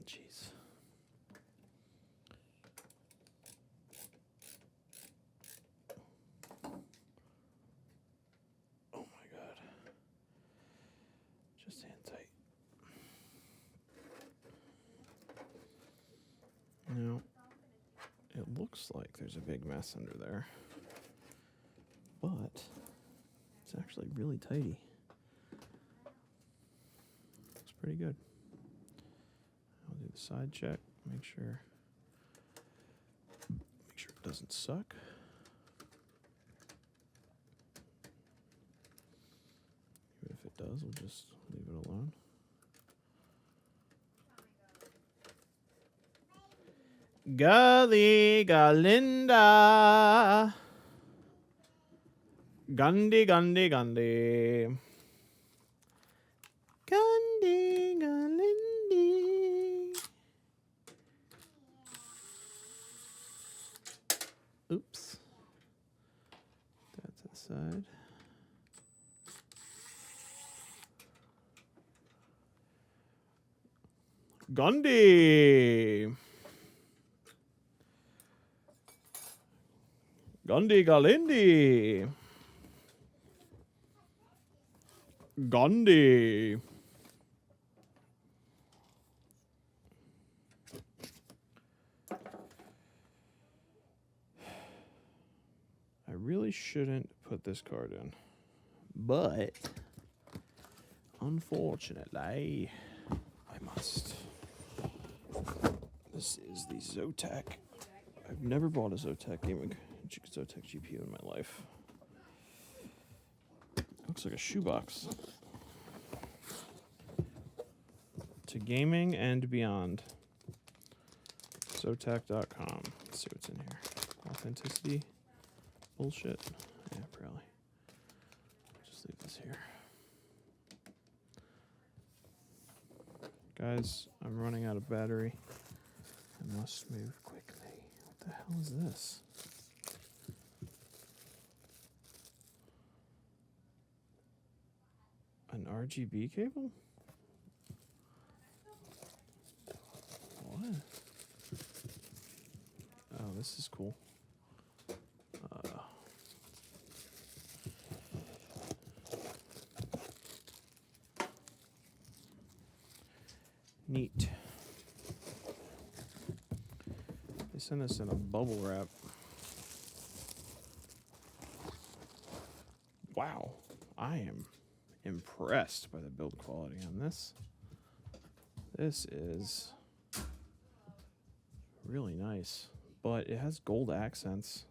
Jeez. Oh my God. Just hand tight. Now, it looks like there's a big mess under there, but it's actually really tidy. Looks pretty good. I'll do the side check, make sure it doesn't suck. Even if it does, we'll just leave it alone. Gully Galinda. Gandhi, Gandhi, Gandhi. Gandhi, Galindi. Oops. That's the side. Gandhi. Gandhi Galindi. Gandhi. I really shouldn't put this card in, but unfortunately, I must. This is the ZOTAC. I've never bought a ZOTAC ZOTAC GPU in my life. Looks like a shoebox. To gaming and beyond. ZOTAC.com. Let's see what's in here. Authenticity. Bullshit. Yeah, probably. Just leave this here. Guys, I'm running out of battery. I must move quickly. What the hell is this? An RGB cable? What? Oh, this is cool. Neat. They sent us in a bubble wrap. Wow, I am impressed by the build quality on this. This is really nice, but it has gold accents.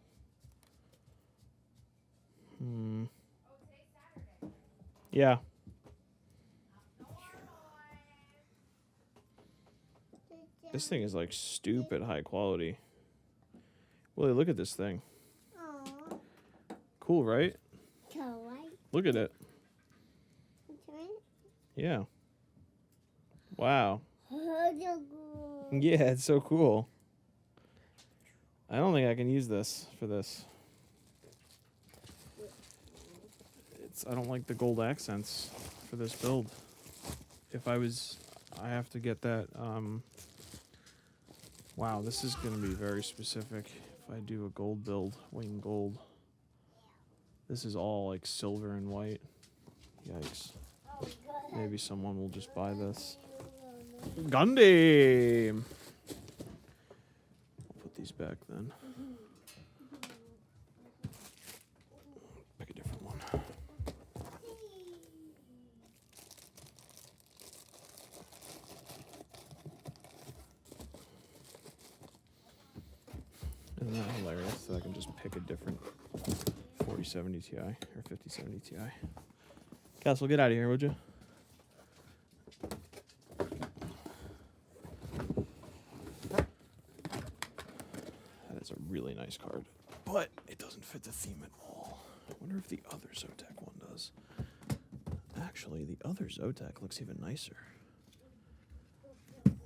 Yeah. This thing is like stupid high quality. Willie, look at this thing. Aww. Cool, right? Cool, right? Look at it. Yeah. Wow. Yeah, it's so cool. I don't think I can use this for this. I don't like the gold accents for this build. I have to get that. Wow, this is going to be very specific if I do a gold build, white and gold. This is all like silver and white. Yikes. Maybe someone will just buy this. Gandhi! I'll put these back then. Pick a different one. Isn't that hilarious? So I can just pick a different 4070 Ti or 5070 Ti. Castle, get out of here, would you? That is a really nice card, but it doesn't fit the theme at all. I wonder if the other ZOTAC one does. Actually, the other ZOTAC looks even nicer.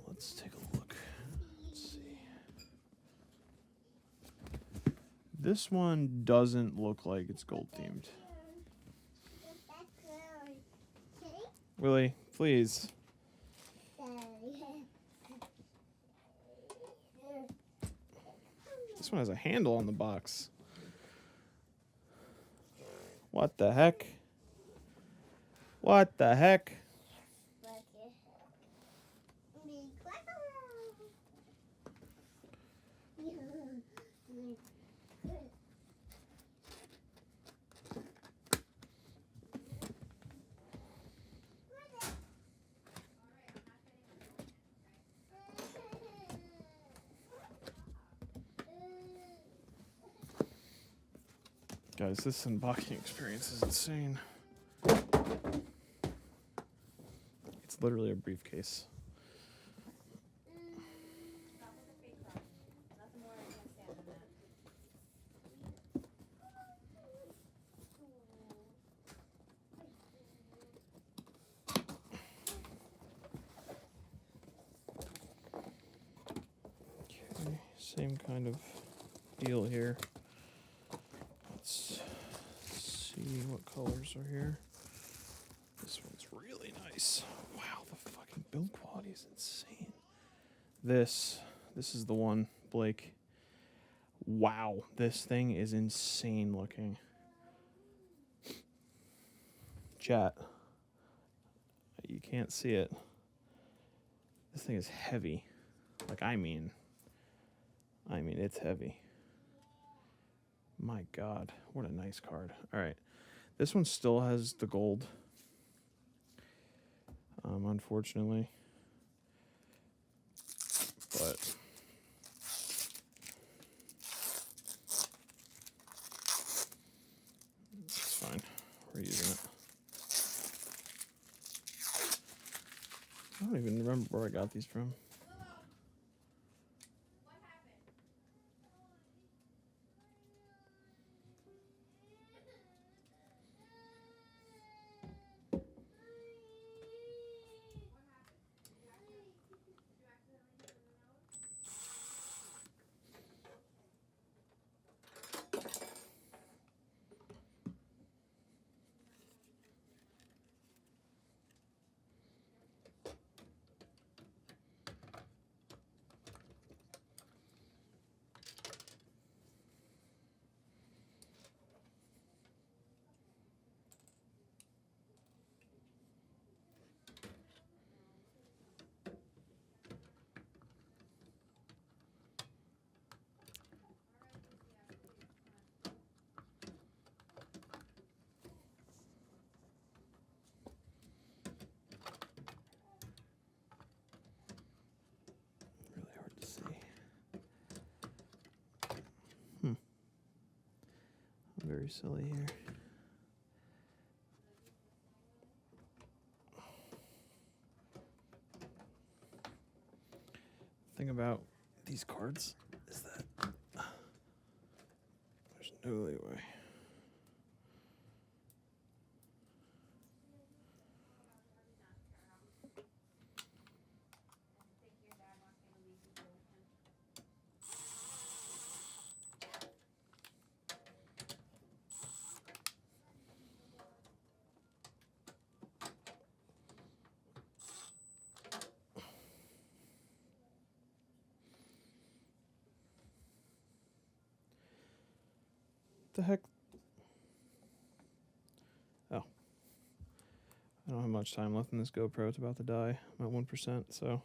Let's take a look. Let's see. This one doesn't look like it's gold themed. Willie, please. This one has a handle on the box. What the heck? What the heck? Guys, this unboxing experience is insane. It's literally a briefcase. Okay, same kind of deal here. Let's see what colors are here. This one's really nice. Wow, the fucking build quality is insane. This is the one, Blake. Wow, this thing is insane looking. Chat. You can't see it. This thing is heavy. Like, I mean, it's heavy. My God, what a nice card. All right, this one still has the gold, unfortunately, but it's fine. We're using it. I don't even remember where I got these from. Very silly here. Thing about these cards is that there's no leeway. The heck? Oh. I don't have much time left in this GoPro. It's about to die. I'm at 1%, so.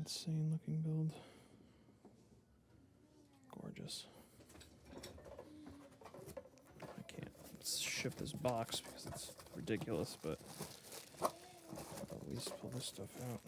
Insane looking build. Gorgeous. I can't shift this box because it's ridiculous, but I'll at least pull this stuff out.